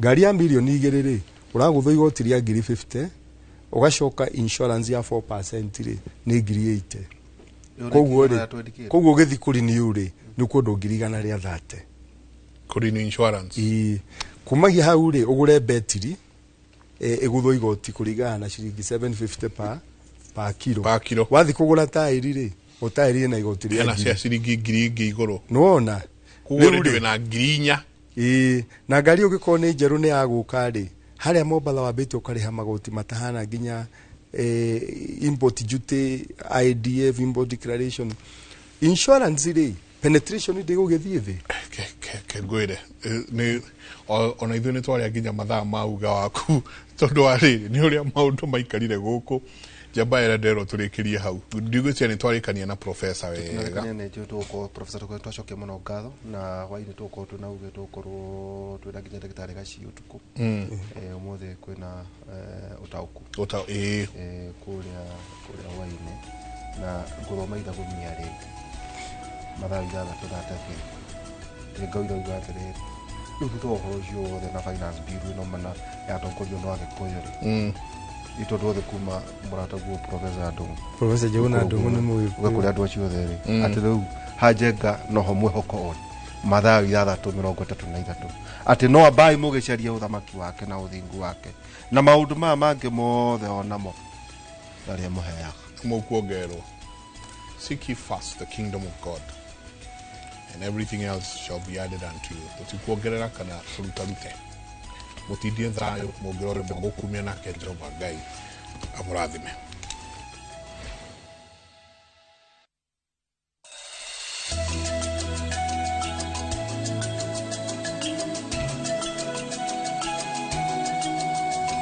ngari ya milioni 2 ri uragutho igoti ria ngiri 50 ugacoka insurance ya 4% ri ni ngiri 80 koguo githi kuri ni uri ni kundu ngiri 100 ria 30 kuri ni insurance kumagia hau ri ugure betri igutho igoti kurigana na ciringi 750 pa kilo wathi kugura tairi ri otairi na igoti ria na cia ciringi ngiri iguru nona kuguo ri na ngiri 4 na ngari ugiko ni njeru ni aguka ri haria Mombatha wambite ukariha magoti matahana nginya import duty IDF import declaration insurance ri penetration ndi gugithie thi ke gwire ni ona ithu ni twari nginya mathaa mauga waku tondu ariri ni uria maundu maikarire guku jamba era ndero turikirie hau ndigwicia ni twarikania na professor wega ne tuko professor tuko twacoke muno ngatho na waire tuko tunauge tukorwo twina nginya ndagitari gaci utuku umuthe kwina utauku kuria waine na ngoro maitha gumia ri mathaa ijana tudatake ngauira ugatire riu tutohoro ciothe na finance bill no mana ya tongorio no agikuyo ri itondo othe kuma murata guo Professor Ndungu Professor Njuguna Ndungu ni Mũgĩkũyũ kuri andu acio othe ati riu hajenga noho mwihoko oni mathaa 3:33 ati no ambai mugicaria uthamaki wake na uthingu wake na maundu maya mangi mothe onamo aria muheaga mukuongerwo seek ye first the kingdom of God and everything else shall be added unto you tutikuongerera kana turutarute mutindie thayo mungirore mukumia nake Jehova Ngai amurathime.